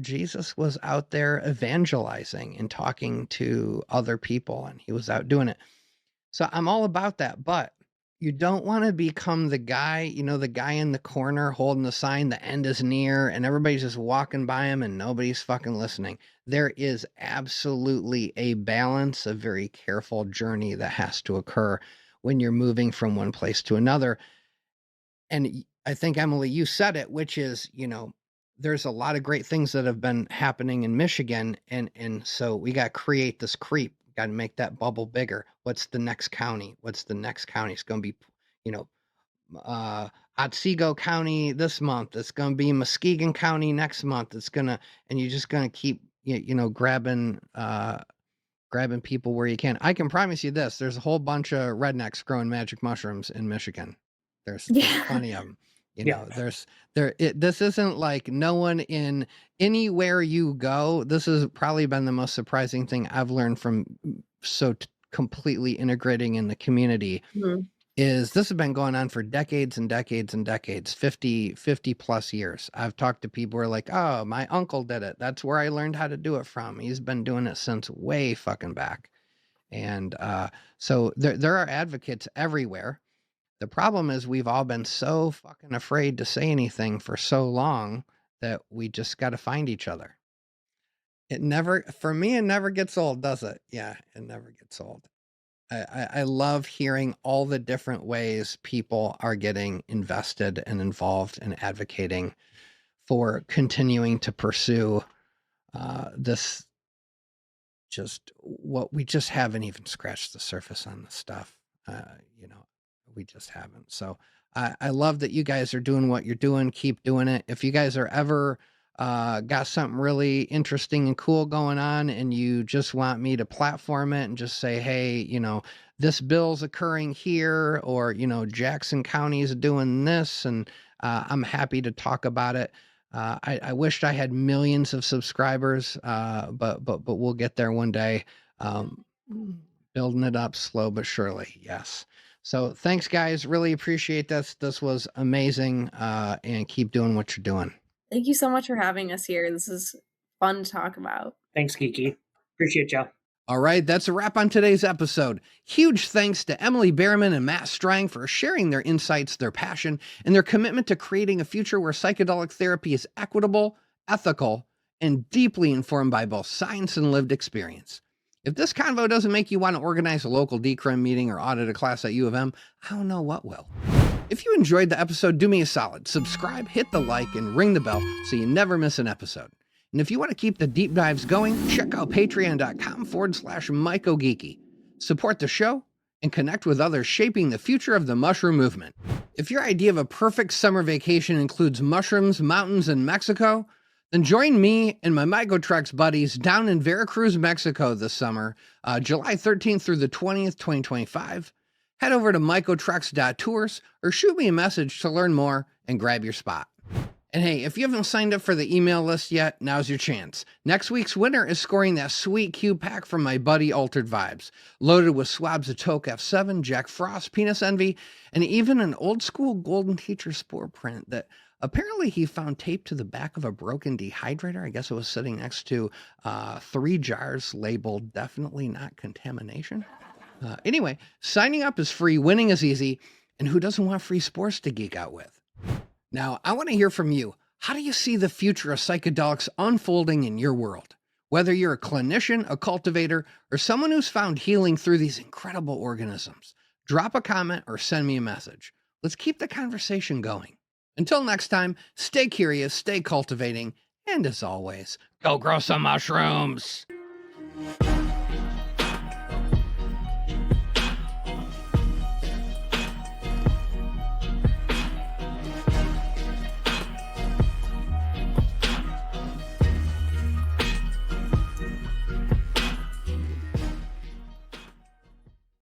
Speaker 1: Jesus was out there evangelizing and talking to other people, and he was out doing it. So I'm all about that. But you don't want to become the guy, the guy in the corner holding the sign, the end is near, and everybody's just walking by him and nobody's fucking listening. There is absolutely a balance, a very careful journey that has to occur when you're moving from one place to another. And I think, Emily, you said it, which is, there's a lot of great things that have been happening in Michigan. And so we got to create this creep. Got to make that bubble bigger. What's the next county? It's going to be, Otsego County this month. It's going to be Muskegon County next month. And you're just going to keep, grabbing people where you can. I can promise you this. There's a whole bunch of rednecks growing magic mushrooms in Michigan. There's plenty of them. This isn't like no one in anywhere you go. This has probably been the most surprising thing I've learned from completely integrating in the community. Mm-hmm. Is this has been going on for decades and decades and decades, 50 plus years. I've talked to people who are like, oh, my uncle did it. That's where I learned how to do it from. He's been doing it since way fucking back. And so there are advocates everywhere. The problem is we've all been so fucking afraid to say anything for so long that we just got to find each other. For me, it never gets old, does it? Yeah, it never gets old. I love hearing all the different ways people are getting invested and involved and advocating for continuing to pursue this, just what we just haven't even scratched the surface on this stuff. We just haven't. So I love that you guys are doing what you're doing. Keep doing it. If you guys are ever got something really interesting and cool going on and you just want me to platform it and just say, hey, this bill's occurring here, or, Jackson County is doing this, and I'm happy to talk about it. I wished I had millions of subscribers, but we'll get there one day. Building it up slow but surely. Yes. So thanks, guys. Really appreciate this. This was amazing. And keep doing what you're doing.
Speaker 3: Thank you so much for having us here. This is fun to talk about.
Speaker 2: Thanks, Geeky. Appreciate you.
Speaker 1: All right, that's a wrap on today's episode. Huge thanks to Emily Berriman and Matt Strang for sharing their insights, their passion, and their commitment to creating a future where psychedelic therapy is equitable, ethical, and deeply informed by both science and lived experience. If this convo doesn't make you want to organize a local Decrim meeting or audit a class at U of M, I don't know what will. If you enjoyed the episode, do me a solid. Subscribe, hit the like, and ring the bell so you never miss an episode. And if you want to keep the deep dives going, check out patreon.com/MycoGeeky. Support the show and connect with others shaping the future of the mushroom movement. If your idea of a perfect summer vacation includes mushrooms, mountains, and Mexico, then join me and my MycoTrex buddies down in Veracruz, Mexico this summer, July 13th through the 20th, 2025. Head over to mycotrex.tours or shoot me a message to learn more and grab your spot. And hey, if you haven't signed up for the email list yet, now's your chance. Next week's winner is scoring that sweet Q pack from my buddy Altered Vibes, loaded with swabs of Toke F7, Jack Frost, Penis Envy, and even an old school Golden Teacher spore print that apparently he found taped to the back of a broken dehydrator. I guess it was sitting next to 3 jars labeled definitely not contamination. Anyway, signing up is free, winning is easy, and who doesn't want free spores to geek out with? Now, I want to hear from you. How do you see the future of psychedelics unfolding in your world? Whether you're a clinician, a cultivator, or someone who's found healing through these incredible organisms, drop a comment or send me a message. Let's keep the conversation going. Until next time, stay curious, stay cultivating, and as always, go grow some mushrooms.